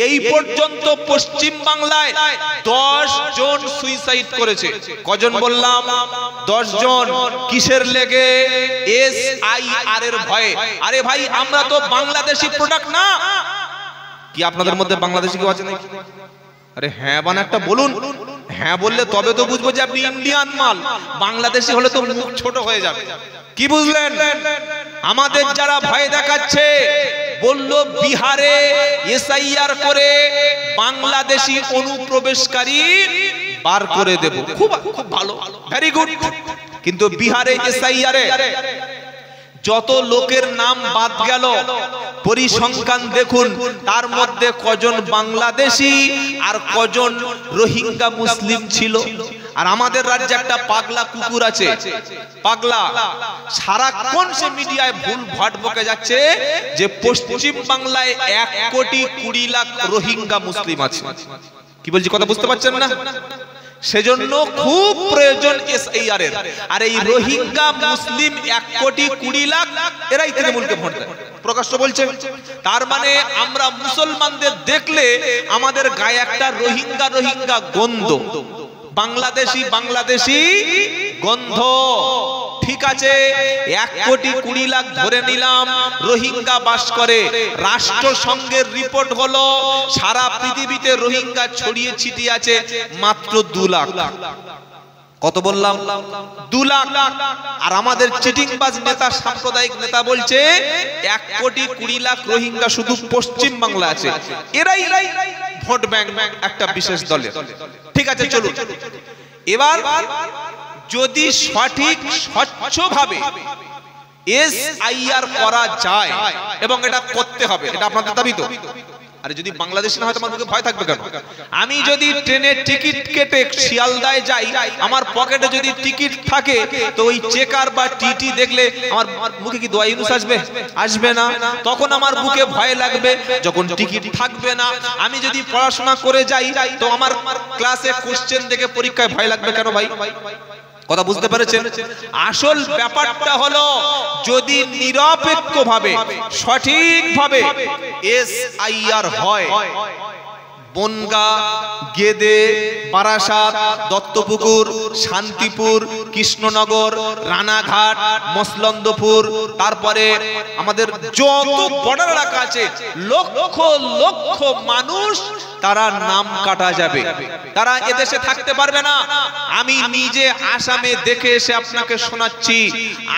এই পর্যন্ত পশ্চিম বাংলায় 10 জন সুইসাইড করেছে। কজন বললাম? 10 জন। কিসের লেগে? SIR এর ভয়ে। আরে ভাই, আমরা তো বাংলাদেশি প্রোডাক্ট না। কি আপনাদের মধ্যে বাংলাদেশি কেউ আছে নাকি? আরে হ্যাঁ বান একটা বলুন। হ্যাঁ বললে তবে তো বুঝবো যে আপনি ইন্ডিয়ান মাল। বাংলাদেশি হলে তো মুখ ছোট হয়ে যাবে। কি বুঝলেন? আমাদের যারা ভয় দেখাচ্ছে, বলল বিহারে SIR করে বাংলাদেশি অনুপ্রবেশকারী বার করে দেব। খুব খুব ভালো, ভেরি গুড। কিন্তু বিহারে SIR এ যত লোকের নাম বাদ গেল, পরিসংখ্যান দেখুন, তার মধ্যে কজন বাংলাদেশি আর কজন রোহিঙ্গা মুসলিম ছিল। আর আমাদের রাজ্যে একটা পাগলা কুকুর আছে, পাগলা, সারাক্ষণ সে মিডিয়ায় ভুল ভাট বকে যাচ্ছে যে পশ্চিম বাংলায় 1,20,00,000 রোহিঙ্গা মুসলিম আছে। কি বলছি কথা বুঝতে পারছেন না? সেজন্য খুব প্রয়োজন SIR এর। আর এই রোহিঙ্গা মুসলিম 1,20,00,000 এরাই তৃণমূলকে ভোট দেয়, প্রকাশ্য বলছে। তার মানে আমরা মুসলমানদের দেখলে আমাদের গায়ে একটা রোহিঙ্গা রোহিঙ্গা গন্ধ, বাংলাদেশি বাংলাদেশি গন্ধ। ঠিক আছে, 1,20,00,000 ধরে নিলাম রোহিঙ্গা বাস করে। রাষ্ট্রসংঘের রিপোর্ট হলো সারা পৃথিবীতে রোহিঙ্গা ছড়িয়ে ছিটিয়ে আছে মাত্র 2 লাখ। কত বললাম? 2 লাখ। আর আমাদের চিটিংবাজ নেতা, সাম্প্রদায়িক নেতা বলছে 1,20,00,000 রোহিঙ্গা শুধু পশ্চিম বাংলা আছে। এরাই ভোট ব্যাংক একটা বিশেষ দলের। ঠিক আছে, চলুন এবার যদি সঠিক স্বচ্ছভাবে SIR করা যায়, এবং এটা করতে হবে, এটা আপনাদের দাবি তো? আরে যদি বাংলাদেশ না হয় তোমার মুখে ভয় থাকবে কেন? আমি যদি ট্রেনের টিকিট কেটে শিয়ালদায় যাই, আমার পকেটে যদি টিকিট থাকে, তো ওই চেকার বা টিটি দেখলে আমার মুখে কি দোয়া ইউনুস আসবে? আসবে না। তখন আমার বুকে ভয় লাগবে। যখন টিকিট থাকবে না, আমি যদি পড়াশোনা করে যাই, তো আমার ক্লাসে কোশ্চেন দেখে পরীক্ষায় ভয় লাগবে কেন ভাই? কথা বুঝতে পেরেছেন? আসল ব্যাপারটা হলো যদি নিরপেক্ষভাবে সঠিকভাবে SIR হয়, বনগা, গেদে, বারাসাত, দত্তপুকুর, শান্তিপুর, কৃষ্ণনগর, রানাঘাট, মসলন্দপুর, তারপরে আমাদের যত বর্ডার এলাকা আছে, লক্ষ লক্ষ মানুষ তারা নাম কাটা যাবে। তারা এদেশে থাকতে পারবে না। আমি নিজে আসামে দেখে এসে আপনাকে শোনাচ্ছি।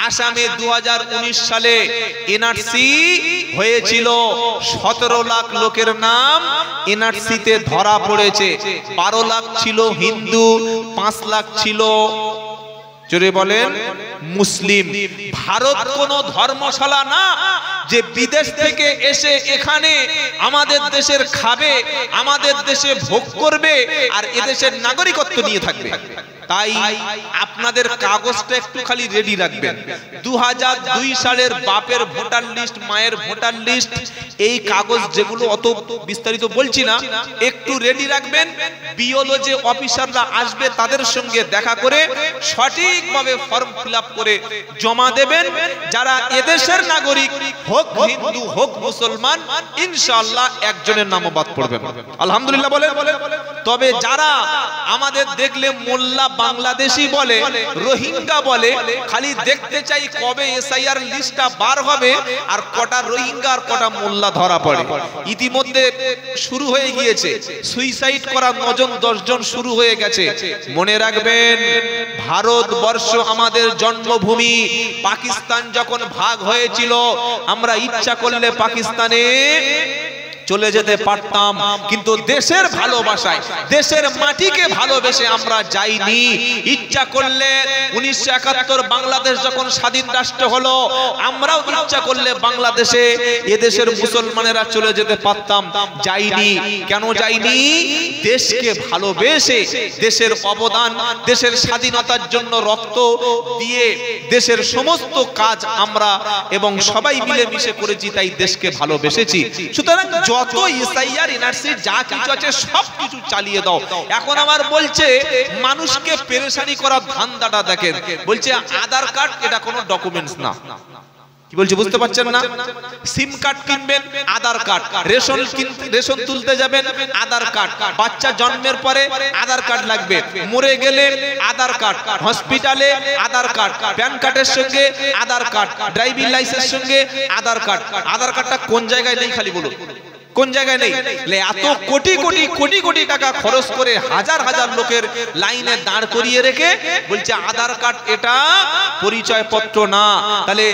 আসামে 2019 সালে NRC হয়েছিল, 17 লাখ লোকের নাম NRC তে ধরা পড়েছে। 12 লাখ ছিল হিন্দু, 5 লাখ ছিল, জোরে বলেন, মুসলিম। ভারত কোনো ধর্মশালা না যে বিদেশ থেকে এসে এখানে আমাদের দেশের খাবে, আমাদের দেশে ভোগ করবে আর এদেশের নাগরিকত্ব নিয়ে থাকবে। তাই আপনাদের কাগজটা একটু খালি রেডি রাখবেন। 2002 সালের বাপের ভোটার লিস্ট, মায়ের ভোটার লিস্ট, এই কাগজ যেগুলো অত বিস্তারিত বলছি না, একটু রেডি রাখবেন। বিওলো যে অফিসাররা আসবে তাদের সঙ্গে দেখা করে সঠিকভাবে ফর্ম ফিল আপ করে জমা দেবেন। যারা এদেশের নাগরিক, হোক হিন্দু হোক মুসলমান, ইনশাআল্লাহ একজনের নামও বাদ পড়বে না। আলহামদুলিল্লাহ বলে। তবে যারা আমাদের দেখলে মোল্লা বাংলাদেশি বলে, রোহিঙ্গা বলে, খালি দেখতে চাই কবে SIR লিস্টটা বার হবে আর কটা রোহিঙ্গা আর কটা মোল্লা ধরা পড়ে। ইতিমধ্যে শুরু হয়ে গিয়েছে সুইসাইড করা 9 জন 10 জন শুরু হয়ে গেছে। মনে রাখবেন, ভারতবর্ষ আমাদের জন্মভূমি। পাকিস্তান যখন ভাগ হয়েছিল, আমরা ইচ্ছা করলে পাকিস্তানে চলে যেতে পারতাম, কিন্তু দেশের ভালোবাসায়, দেশের মাটিকে ভালোবেসে আমরা যাইনি। ইচ্ছা করলে 1971 বাংলাদেশ যখন স্বাধীন রাষ্ট্র হলো, আমরাও ইচ্ছা করলে বাংলাদেশে এদেশের মুসলমানেরা চলে যেতে পারতাম, যাইনি। কেন যাইনি? দেশকে ভালোবেসে, দেশের অবদান, দেশের স্বাধীনতার জন্য রক্ত দিয়ে দেশের সমস্ত কাজ আমরা এবং সবাই মিলেমিশে করেছি, তাই দেশকে ভালোবেসেছি। সুতরাং যত SIR NRC যা কিছু আছে সব কিছু চালিয়ে দাও। এখন আমার বলছে মানুষকে পেরেশানি করার ধান্দাটা দেখেন। বলছে আধার কার্ড এটা কোনো ডকুমেন্টস না। কি বলছি বুঝতে পারছেন না? সিম কার্ড কিনবেন, আধার কার্ড, রেশন তুলতে যাবেন, আধার কার্ড, বাচ্চা জন্মের পরে আধার কার্ড লাগবে, মরে গেলে আধার কার্ড, হসপিটালে আধার কার্ড, প্যান কার্ডের সঙ্গে আধার কার্ড, ড্রাইভিং লাইসেন্সের সঙ্গে আধার কার্ড। আধার কার্ডটা কোন জায়গায় নেই খালি বলুন, কোন জায়গায় নেই? এত কোটি কোটি কোটি কোটি টাকা খরচ করে হাজার হাজার লোকের লাইনে দাঁড় করিয়ে রেখে বলছে আধার কার্ড এটা পরিচয় পত্র না, তাহলে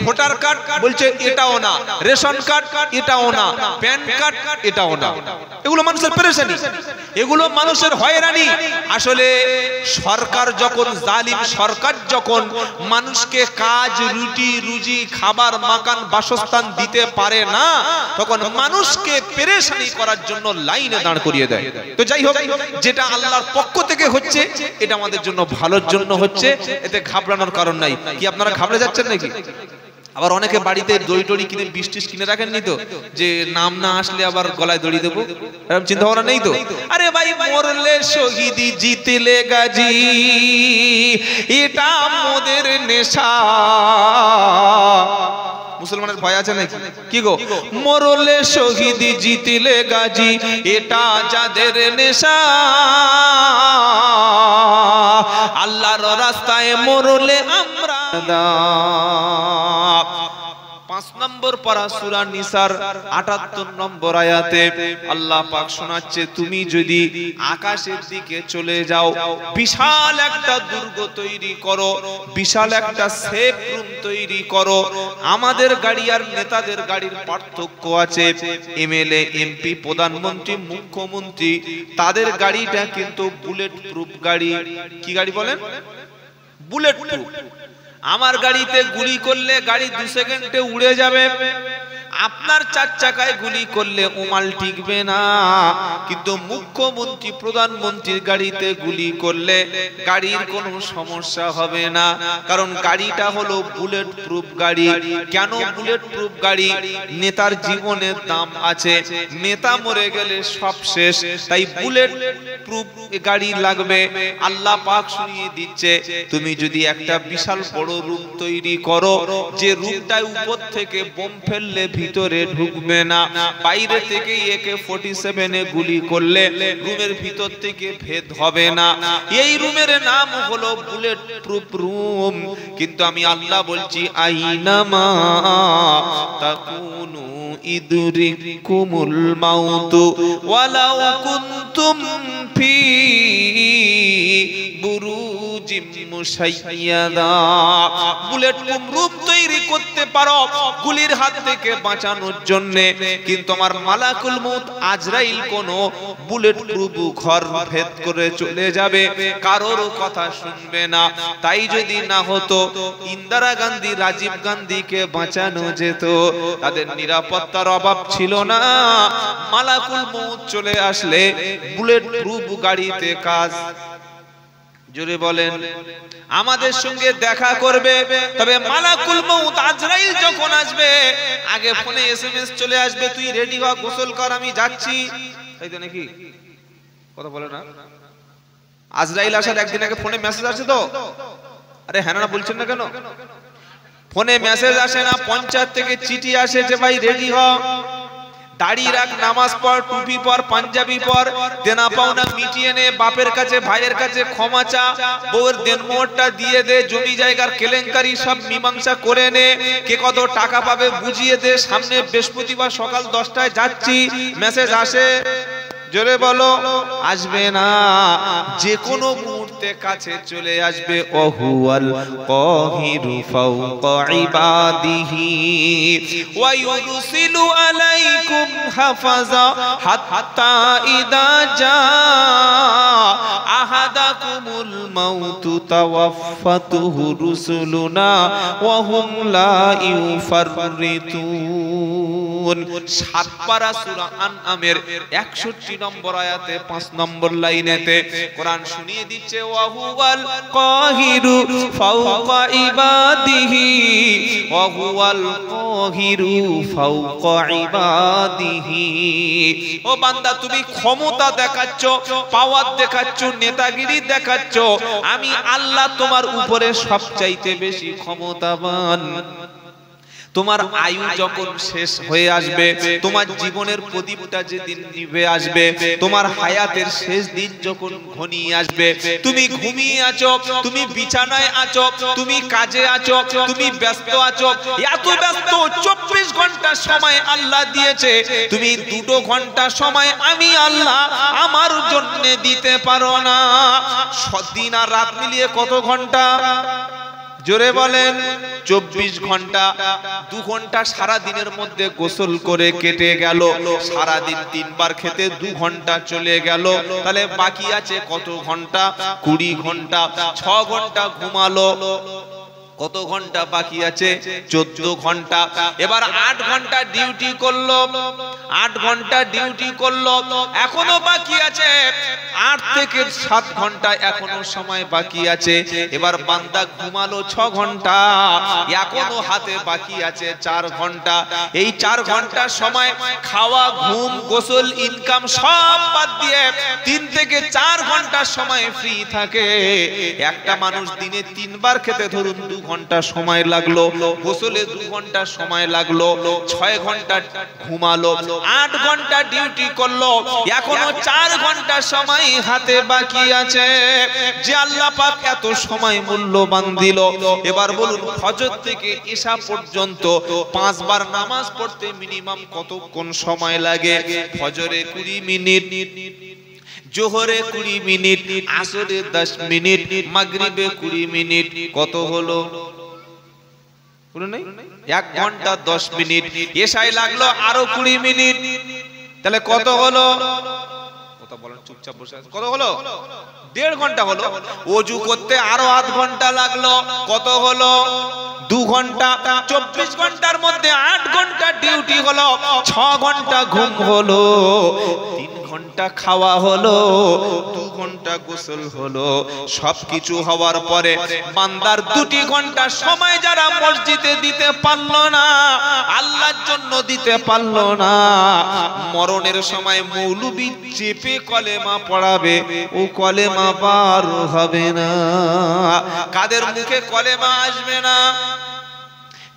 ভোটার কার্ড বলছে এটাও না, রেশন কার্ড এটাও না, প্যান কার্ড এটাও না। এগুলো মানুষের পেরেশানি, এগুলো মানুষের হয়রানি। আসলে সরকার যখন জালিম, সরকার যখন মানুষকে কাজ, রুটি রুজি, খাবার, মাকান, বাসস্থান দিতে পারে না, তখন মানুষকে পেরেশানি করার জন্য লাইনে দাঁড় করিয়ে দেয়। তো যাই হোক, যেটা আল্লাহর পক্ষ থেকে হচ্ছে এটা আমাদের জন্য ভালোর জন্য হচ্ছে, এতে ঘাবড়ানোর কারণ নাই। কি আপনারা ঘাবড়ে যাচ্ছেন নাকি? আবার অনেকে বাড়িতে দড়ি টড়ি কিনে, বিষ কিনে রাখেননি তো, যে নাম না আসলে আবার গলায় দড়ি দেবো, এরকম চিন্তা ভাবনা নেই তো? আরে ভাই, মরলে শহীদি, জিতলে গাজী, এটা মোদের নেশা। মুসলমানের ভয় আছে নাকি? কি গো, মরলে শহীদি, জিতলে গাজী, এটা যাদের নেশা, আল্লাহর রাস্তায় মরলে আমরা। 5 নম্বর পারা সূরা নিসার 78 নম্বর আয়াতে আল্লাহ পাক শোনাচ্ছে, তুমি যদি আকাশের দিকে চলে যাও, বিশাল একটা দুর্গ তৈরি করো, বিশাল একটা সেফ রুম তৈরি করো। আমাদের গাড়ি আর নেতাদের গাড়ির পার্থক্য আছে। এমএলএ, এমপি, প্রধানমন্ত্রী, মুখ্যমন্ত্রী, তাদের গাড়িটা কিন্তু বুলেট প্রুফ গাড়ি। কি গাড়ি বলেন? Bullet proof. আমার গাড়িতে গুলি করলে গাড়ি 2 সেকেন্ডে উড়ে যাবে, আপনার 4 চাকায় গুলি করলে ওমাল টিকবে না। কিন্তু মুখ্যমন্ত্রী, প্রধানমন্ত্রীর গাড়িতে গুলি করলে গাড়ির কোনো সমস্যা হবে না, কারণ গাড়িটা হলো বুলেট প্রুফ গাড়ি। কেন বুলেট প্রুফ গাড়ি? নেতার জীবনের দাম আছে, নেতা মরে গেলে সব শেষ, তাই বুলেট প্রুফ গাড়ি লাগবে। আল্লাহ পাক শুনিয়ে দিচ্ছে, তুমি যদি একটা বিশাল বড় রুম তৈরি করো, যে রুমটায় উপর থেকে বোম ফেললে ভিতরে ঢুকবে না, বাইরে থেকে AK-47 এ গুলি করলে রুমের ভিতর থেকে ভেদ হবে না, এই রুমের নাম হলো বুলেট প্রুফ রুম। কিন্তু আমি আল্লাহ বলছি, আইনামা তাকুনু ইদরিকুমুল মাউতু ওয়ালাউ কুনতুম ফি বুরুজিম মুশাইয়াদা। বুলেট প্রুফ রুম তৈরি করতে পারো গুলির হাত থেকে বাঁচানোর জন্য, কিন্তু আমার মালাকুল মউত আজরাইল কোন বুলেট প্রুফ ঘর ভেদ করে চলে যাবে, কারোর কথা শুনবে না। তাই যদি না হতো, ইন্দিরা গান্ধী, রাজীব গান্ধীকে বাঁচানো যেত, তাদের নিরাপত্তার অভাব ছিল না। মালাকুল মউত চলে আসলে বুলেট প্রুফ গাড়িতে কাজ। জোরে বলেন, আমাদের সঙ্গে দেখা করবে, তবে মালাকুল মউত আজরাইল যখন আসবে, আগে ফোনে SMS চলে আসবে, তুই রেডি হ, গোসল কর, আমি যাচ্ছি। তাই তো নাকি? কথা বলে না? আজরাইল আসার একদিন আগে ফোনে মেসেজ আসে তো? আরে হ্যাঁ না বলছেন না কেন? ফোনে মেসেজ আসে না, পঞ্চায়েত থেকে চিঠি আসে যে ভাই রেডি হ, দাড়ি রাখ, নামাজ পড়, টুপি পর, পাঞ্জাবি পর, দেনা পাওনা মিটিয়ে নে, বাপের কাছে ভাইয়ের কাছে ক্ষমা চা, বউয়ের দেনমোহরটা দিয়ে দে, জমি জায়গার কেলেঙ্কারি সব মীমাংসা করে নে, কে কত টাকা পাবে বুঝিয়ে দে, সামনে বৃহস্পতিবার সকাল 10টায় যাচ্ছি। মেসেজ আসে? জোরে বলো, আসবে না। যে কোনো মুহূর্তে কাছে চলে আসবে। ওহুয়াল কাহিরু ফাওকা ইবাদিহি ওয়া ইউরসিলু আলাইকুম হাফাজা হাত্তা ইদা জা আহাদাকুমুল মাউতু তাওয়াফাতুহু রুসুলুনা ওয়া হুম লা ইউফাররিতুন। 7 পারা সূরা আনআমের 61 নম্বর আয়াতে 5 নম্বর লাইনেতে কোরআন শুনিয়ে দিচ্ছে, ওয়া হুয়াল কাহিরু ফাওকা ইবাদিহি ওয়া হুয়াল কাহিরু ফাওকা ইবাদিহি। ও বান্দা, তুমি ক্ষমতা দেখাচ্ছ, পাওয়ার দেখাচ্ছ, নেতাগিরি দেখাচ্ছ, আমি আল্লাহ তোমার উপরে সবচাইতে বেশি ক্ষমতাবান। তোমার আয়ু যখন শেষ হয়ে আসবে, তোমার জীবনের প্রদীপটা যেদিন নিভে আসবে, তোমার হায়াতের শেষ দিন যখন ঘনিয়ে আসবে, তুমি ঘুমিয়ে আছো, তুমি বিছানায় আছো, তুমি কাজে আছো, তুমি ব্যস্ত আছো, এত ব্যস্ত 24 ঘন্টা সময় আল্লাহ দিয়েছে, তুমি 2 ঘন্টা সময় আমি আল্লাহ আমার জন্য দিতে পারো না। দিন আর রাত মিলিয়ে কত ঘন্টা? জোরে বলেন। 24 ঘন্টা। 2 ঘন্টা সারা দিনের মধ্যে গোসল করে কেটে গেল, সারা দিন 3 বার খেতে 2 ঘন্টা চলে গেল, তাহলে বাকি আছে কত ঘন্টা? 20 ঘন্টা। 6 ঘন্টা ঘুমালো, কত ঘন্টা বাকি আছে? 14 ঘন্টা। এবার 8 ঘন্টা ডিউটি করলো, 8 ঘন্টা ডিউটি করলো, এখনো বাকি আছে 8 থেকে 7 ঘন্টা, এখনো সময় বাকি আছে। এবার বান্দা ঘুমালো 6 ঘন্টা, এখনো হাতে বাকি আছে 4 ঘন্টা। এই 4 ঘন্টা সময় খাওয়া, ঘুম, গোসল, ইনকাম সব বাদ দিয়ে 3 থেকে 4 ঘন্টা সময় ফ্রি থাকে। একটা মানুষ দিনে 3 বার খেতে ধরুন 2 ঘন্টা সময় লাগলো, গোসলে 2 ঘন্টা সময় লাগলো, 6 ঘন্টা ঘুমালো, 8 ঘন্টা ডিউটি করলো, এখনো 4 ঘন্টা সময় হাতে বাকি আছে। যে আল্লাহ পাক এত সময় মূল্যবান দিল, এবার বলুন ফজর থেকে ইশা পর্যন্ত 5 বার নামাজ পড়তে মিনিমাম কতক্ষণ সময় লাগে? ফজরে 20 মিনিট, জোহরে 20 মিনিট, আসরে 10 মিনিট, মাগরিবে 20 মিনিট, কত হলো? 1 ঘন্টা 10 মিনিট। এশায় লাগলো আরো 20 মিনিট, তাহলে কত হলো? কথা বলেন, চুপচাপ বসে আছেন। কত হলো? 1.5 ঘন্টা হলো। ওযু করতে আরো আধ ঘন্টা লাগলো, কত হলো? 2 ঘন্টা। 24 ঘন্টার মধ্যে 8 ঘন্টা ডিউটি হলো, 6 ঘন্টা ঘুম হলো, 3 ঘন্টা খাওয়া হলো, 2 ঘন্টা গোসল হলো। সবকিছু হওয়ার পরে বান্দার 2 ঘন্টা সময় যারা মসজিদে দিতে পারলো না, আল্লাহর জন্য দিতে পারলো না, মরণের সময় মৌলবি চেপে কলেমা পড়াবে, ও কলেমা পার হবে না। কাদের মুখে কলেমা আসবে না,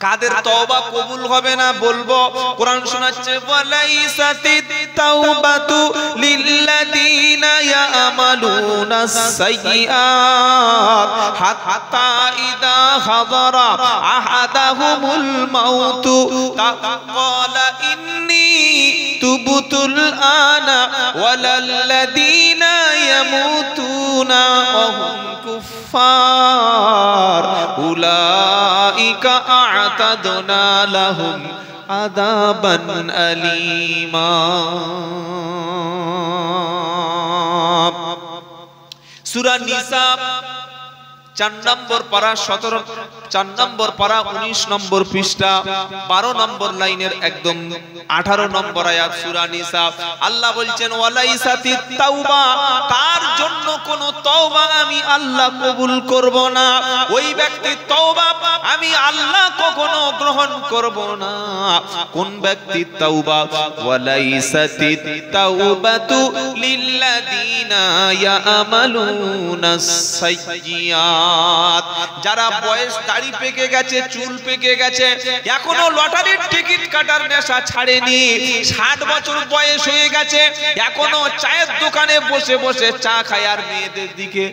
কাদের তওবা কবুল হবে না, বলবো। কোরআন শোনাচ্ছে, ওয়ালাইসাতিত তাওবাতু লিল্লাযিনা ইয়ামালুনাস সাইয়্যাত হাত্তা ইযা হাদারা আহাদাহুমুল মাউতু ক্বালা ইন্নী তুবতুল আনা ওয়ালাল্লাযিনা ইয়ামুতুনা ওয়া হুম কুফফার উলাইকা আ'তাদনা লাহুম আযাবান আলীমা। সূরা নিসা 4 নম্বর পারা 4 নম্বর পারা 19 নম্বর পৃষ্ঠা 12 নম্বর লাইনের একদম 18 নম্বর আয়াত সূরা নিসা। আল্লাহ বলছেন, ওয়ালাইসাতিত তাওবা, তার জন্য কোন তওবা আমি আল্লাহ কবুল করব না। ওই ব্যক্তির তওবা আমি আল্লাহ কখনো গ্রহণ করব না। কোন ব্যক্তির তওবা? ওয়ালাইসাতিত তাওবাতু লিল্লাযিনা ইয়ামালুনাস সাইয়্যাত, যারা বয়স দাড়ি পেকে গেছে, চুল পেকে গেছে, এখনো লটারির টিকিট কাটার নেশা ছাড়েনি, 60 বছর বয়স হয়ে গেছে, এখনো চায়ের দোকানে বসে বসে চা খায় আর মেয়েদের দিকে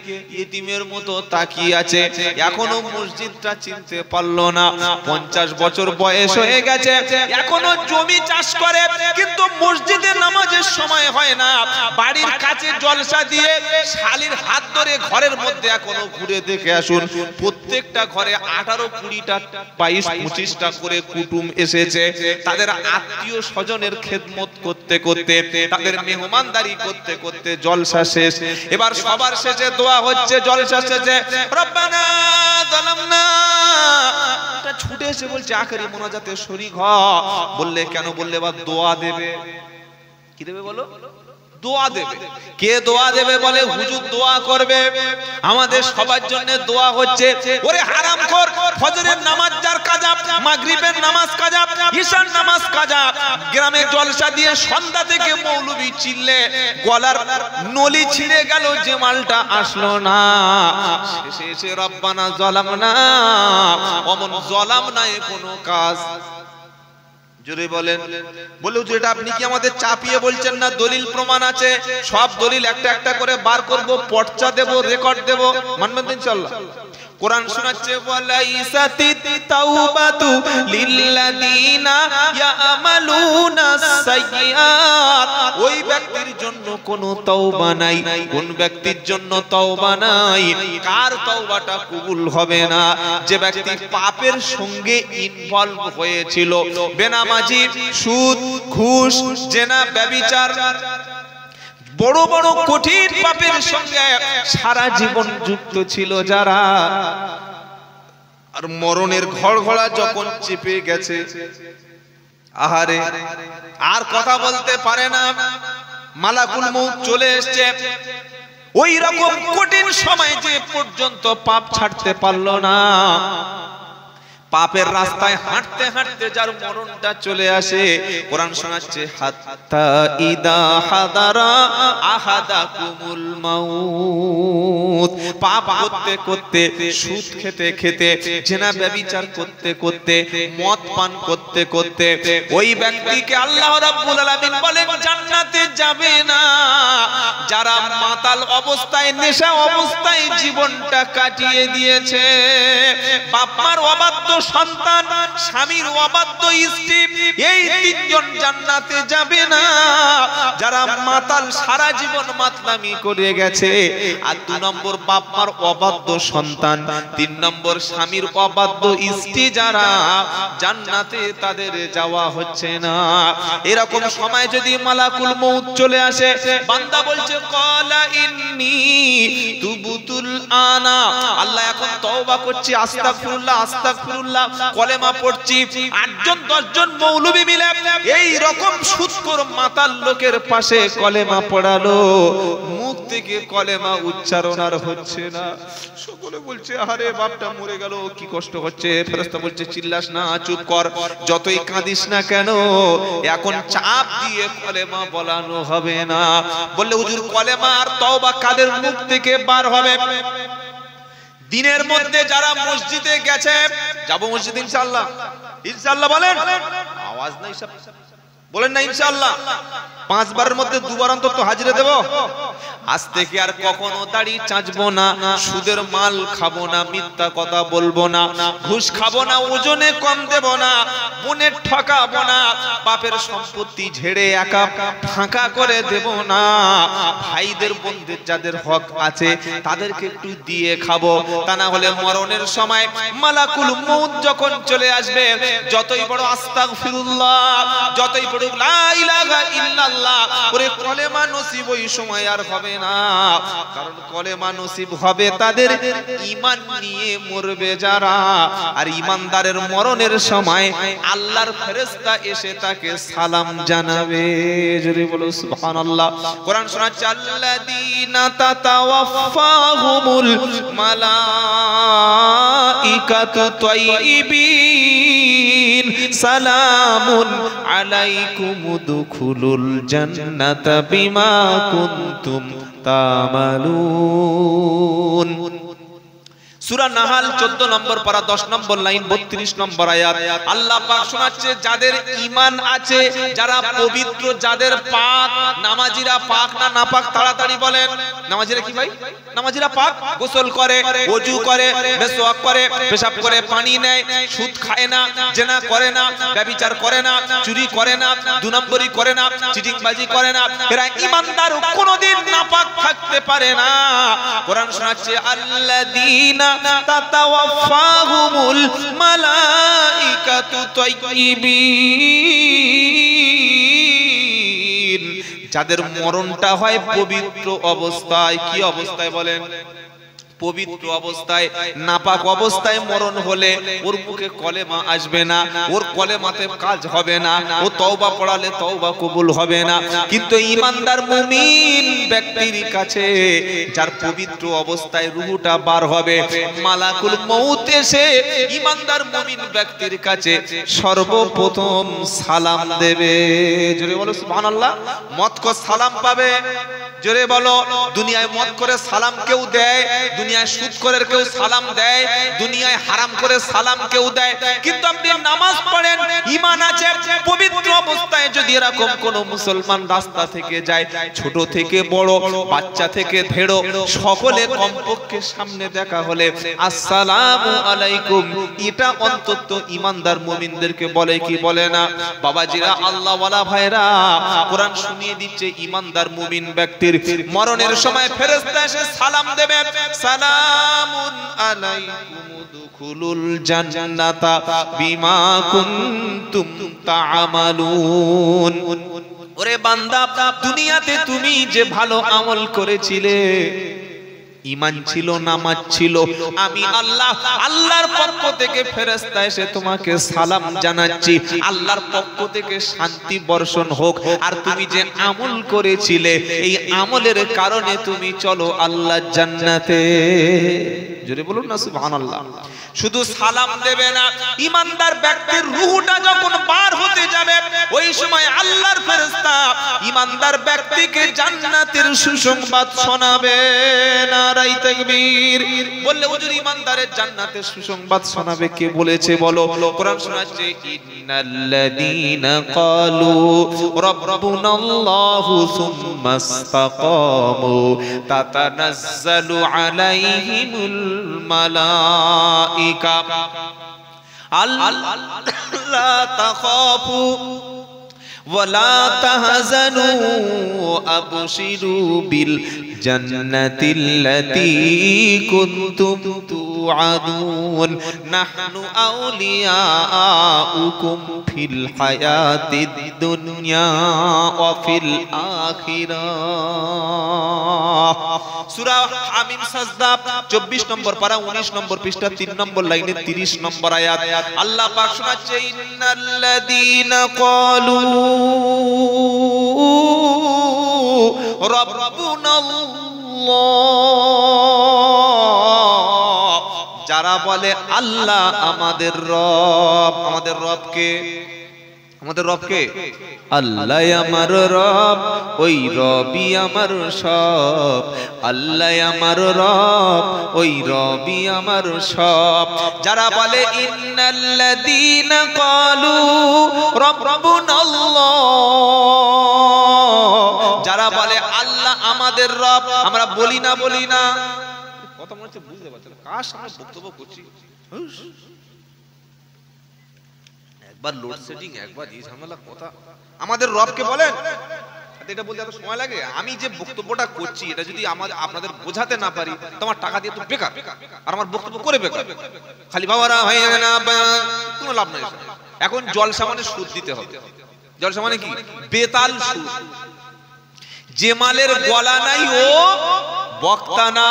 ইতিমের মতো তাকিয়ে আছে, এখনো মসজিদটা চিনতে পারলো না। 50 বছর বয়স হয়ে গেছে, এখনো জমি চাষ করে, কিন্তু মসজিদে নামাজের সময় হয় না। বাড়ির কাছে জলসা দিয়ে শালির হাত ধরে ঘরের মধ্যে এখনো ঘুরে দেখে আসুন, প্রত্যেকটা ঘরে 18, 20টা, 22, 25টা করে কুটুম এসেছে। তাদের আত্মীয় স্বজনের খেদমত করতে করতে, তাদের মেহমানদারি করতে করতে জলসা শেষ। এবার সবার শেষে দোয়া হচ্ছে, জলসা শেষে রব্বানা যালামনা, এটা ছুটে এসে বলছে আখেরি মোনাজাতে শরীক হ। বললে কেন? বললে এবার দোয়া দেবে। কি দেবে বলো? দোয়া দেবে। কে দোয়া দেবে বলে? হুজুর দোয়া করবে। আমাদের সবার জন্য দোয়া হচ্ছে, ওরে হারামখোর, ফজরের নামাজ যার কাজা, মাগরিবের নামাজ কাজা, ঈশার নামাজ কাজা, গ্রামে জলসা দিয়ে সন্ধ্যা থেকে মৌলবি চিল্লে গলার নলি ছিঁড়ে গেল, যে মালটা আসলো না, শেষে এসে রব্বানা জালামনা, অমন জালামনা এ কোনো কাজ। জোরে বলেন। বলে যেটা আপনি কি আমাদের চাপিয়ে বলছেন না? দলিল প্রমাণ আছে, সব দলিল একটা একটা করে বার করব, পর্চা দেব, রেকর্ড দেব, মানবেন তো ইনশাআল্লাহ? কোরআন শোনাচ্ছে, ওয়ালাইসাতিত তাওবাতু লিল্লাযিনা ইয়ামালুনাস সাইয়্যাত, ওই ব্যক্তির জন্য কোনো তওবা নাই। কোন ব্যক্তির জন্য তওবা নাই? কার তওবাটা কবুল হবে না? যে ব্যক্তি পাপের সঙ্গে ইনভলভ হয়েছিল, বেনামাজি, সুদ, ঘুষ, জেনা, ব্যভিচার, বড় বড় কঠিন পাপের সঙ্গে সারা জীবন যুক্ত ছিল যারা, আর মরণের ঘড়ঘড়া যখন চেপে গেছে, আহারে আর কথা বলতে পারে না, মালাকুল মউত চলে এসেছে, ওই রকম কঠিন সময় যে পর্যন্ত পাপ ছাড়তে পারলো না, পাপের রাস্তায় হাঁটতে হাঁটতে যার মরণটা চলে আসে, কোরআন শোনাচ্ছে, হাত্তা ইদা হাদারা আহাদাকুমুল মাউত, পাপ করতে করতে, সুদ খেতে খেতে, জেনা ব্যভিচার করতে করতে, মদ পান করতে করতে, ওই ব্যক্তিকে আল্লাহ রাব্বুল আলামিন বলেন জান্নাতে যাবে না। যারা মাতাল অবস্থায়, নেশা অবস্থায় জীবনটা কাটিয়ে দিয়েছে, বাপ মার অবাধ্য সন্তান, স্বামীর অবাধ্য স্ত্রী, এই তিনজন জান্নাতে যাবে না। যারা মাতাল, সারা জীবন মাতলামি করে গেছে, আর 2 নম্বর বাপ মার অবাধ্য সন্তান, 3 নম্বর স্বামীর অবাধ্য স্ত্রী, যারা জান্নাতে তাদের যাওয়া হচ্ছে না। এরকম সময় যদি মালাকুল মউত চলে আসে, বান্দা বলছে ক্বালা ইন্নী তুবতুল আনা, আল্লাহ এখন তওবা করছি, আস্তাগফিরুল্লাহ আস্তাগফিরুল্লাহ, কলেমা পড়ছি। 8 জন 10 জন মৌলবি মিলে এই রকম সুদখোর মাতাল লোকের পাশে কলেমা পড়ালো, মুখ থেকে কলেমা উচ্চারণ আর হচ্ছে না। সকলে বলছে আরে বাপটা মরে গেল, কি কষ্ট হচ্ছে। ফেরেশতা বলছে চিল্লাস না, চুপ কর, যতই কাঁদিস না কেন, এখন চাপ দিয়ে কলেমা বলানো হবে না। বললে হুজুর কলেমা আর তওবা কাদের মুখ থেকে বার হবে? দিনের মধ্যে যারা মসজিদে গেছে, যাব মসজিদ ইনশাআল্লাহ, ইনশাআল্লাহ বলেন, আওয়াজ নাই সব বলেন না ইনশাআল্লাহ। 5 বারের মধ্যে 2 বার অন্তত হাজিরা দেব। আজ থেকে আর কখনো দাড়ি চাঁচবো না, সুদের মাল খাবো না, মিথ্যা কথা বলবো না, ঘুষ খাবো না, ওজনে কম দেব না, বোনের ঠকাবো না, বাপের সম্পত্তি ঝেড়ে একা ফাঁকা করে দেব না, ভাইদের বোনদের যাদের হক আছে তাদেরকে একটু দিয়ে খাবো। তা না হলে মরণের সময় মালাকুল মউত যখন চলে আসবে, যতই বড় আস্তাগফিরুল্লাহ, যতই বড় লা ইলাহা ইল্লাল্লাহ, ওরে কলেমা নসিব ওই সময় আর হবে না। কারণ কলেমা নসিব হবে তাদের ঈমান নিয়ে মরবে যারা, আর ঈমানদারের মরণের সময় আল্লাহর ফেরেশতা এসে তাকে সালাম জানাবে। জোরে বলো সুবহানাল্লাহ। কোরআন শোনাচ্ছে, আল্লাযীনা তাতাওয়াফাহুমুল মালাইকাতু তাইয়্যিবিন সালামুন আলাইকুম উদখুলুল জান্নাতা বিমা কুনতুম তা'মালুন। সূরা নাহাল 14 নম্বর পারা 10 নম্বর লাইন 32 নম্বর আয়াত। আল্লাহ পাক শোনাচ্ছে, যাদের ঈমান আছে, যারা পবিত্র, যাদের পাক, নামাজিরা পাক না নাপাক তাড়াতাড়ি বলেন। নামাজিরা কি ভাই? নামাজিরা পাক, গোসল করে, ওযু করে, মিসওয়াক করে, পেশাব করে, পানি নেয়, সুদ খায় না, জেনা করে না, ব্যভিচার করে না, চুরি করে না, 2 নম্বরই করে না, চিটিংবাজি করে না, এরা ঈমানদার কোনোদিন নাপাক থাকতে পারে না। কোরআন শোনাচ্ছে, আল্লাযীনা তাতাওয়াফাহুমুল মালাইকাতু তাইয়্যিবিন, যাদের মরণটা হয় পবিত্র অবস্থায়। কি অবস্থায় বলেন? পবিত্র অবস্থায় নাপাক অবস্থায় মরণ হলে ওর মুখে কলেমা আসবে না, ওর কলেমাতে কাজ হবে না, ও তওবা পড়ালে তওবা কবুল হবে না। কিন্তু ঈমানদার মুমিন ব্যক্তির কাছে যার পবিত্র অবস্থায় রূহটা বার হবে, মালাকুল মউত এসে ঈমানদার মুমিন ব্যক্তির কাছে সর্বপ্রথম সালাম দেবে। জোরে বলো সুবহানাল্লাহ। মত কো সালাম পাবে, জোরে বলো। দুনিয়ায় মদ করে সালাম কেউ দেয়, দুনিয়ায় সুদ করে কেউ সালাম দেয়, দুনিয়ায় হারাম করে সালাম কেউ দেয়, কিন্তু আপনি নামাজ পড়েন, ঈমান আছে, পবিত্র অবস্থায় যদি এরকম কোন মুসলমান রাস্তা থেকে যায়, ছোট থেকে বড়, বাচ্চা থেকে ধেড়ো, সকলে কমপক্ষে সামনে দেখা হলে আসসালামু আলাইকুম, এটা অন্তত ঈমানদার মুমিনদেরকে বলে কি বলে না? বাবাজিরা, আল্লাহওয়ালা ভাইরা, কোরআন শুনিয়ে দিচ্ছে ঈমানদার মুমিন ব্যক্তির মরণের সময় ফেরেশতা এসে সালাম দেবে, সালামুন আলাইকুম উদখুলুল জান্নাতা বিমা কুনতুম তা'মালুন। ওরে বান্দা, দুনিয়াতে তুমি যে ভালো আমল করেছিলে, ঈমান ছিল, নামাজ ছিল, আমি আল্লাহর পক্ষ থেকে ফেরেশতা এসে তোমাকে সালাম জানাচ্ছি, আল্লাহর পক্ষ থেকে শান্তি বর্ষণ হোক। আর তুমি যে আমল করেছিলে, এই আমলের কারণে তুমি চলো আল্লাহর জান্নাতে। জোরে বলুন না সুবহানাল্লাহ। শুধু সালাম দেবে না, ঈমানদার ব্যক্তির রূহটা যখন বার হতে যাবে, ওই সময় আল্লাহর ফেরেশতা ঈমানদার ব্যক্তিকে জান্নাতের সুসংবাদ শোনাবে। নারায়ে তাকবীর। বললে হুজুর ঈমানদারের জান্নাতের সুসংবাদ শোনাবে কে বলেছে বলো? কোরআন শোনাচ্ছে, ইন্নাল্লাযীনা ক্বালু রাব্বুনাল্লাহু সুম্মা ইসতাকামু তাতানাজ্জালু আলাইহিমুল মালাইকা আল্লা তাখাফু ওয়ালা তাহজানু আবশিরু বিল জান্নাতিল্লাতী কুনতুম তুআদুন নাহনু আউলিয়াউকুম ফিল হায়াতিদ দুনিয়া ওয়া ফিল আখিরাহ। সূরা হামিম সাজদা 24 নম্বর পারা 19 নম্বর পৃষ্ঠা 3 নম্বর লাইনে 30 নম্বর আয়াত। আল্লাহ পাক শোনাচ্ছে, ইন্নাল্লাযীনা ক্বালু রাব্বুনাল্লাহ, যারা বলে আল্লাহ আমাদের রব। আমাদের রব কে? আমাদের রব কে? আল্লাহ আমার রব, ওই রবই আমার সব। আল্লাহ আমার রব, ওই রবই আমার সব। যারা বলে ইন্নাল্লাযীনা ক্বালু রাব্বুনাল্লাহ, যারা বলে আল্লাহ আমাদের রব, আমরা বলি না কথা মনে হচ্ছে বুঝতে পারছেন কার সামনে বক্তব্য করছি। একবার লোডশেডিং, একবার এই ঝামেলা, কথা। আমাদের রবকে বলেন, এটা বলতে এত সময় লাগে? আমি যে বক্তব্যটা করছি, এটা যদি আপনাদের বোঝাতে না পারি, তোমার টাকা দিয়ে তো বেকার, আর আমার বক্তব্য করে বেকার। খালি বাবারা হয়ে না, কোনো লাভ নাই। এখন জলসা মানে সুদ দিতে হবে। জলসা মানে কি? বেতাল সুদ। যে মালের গলা নাই ও বক্তা না।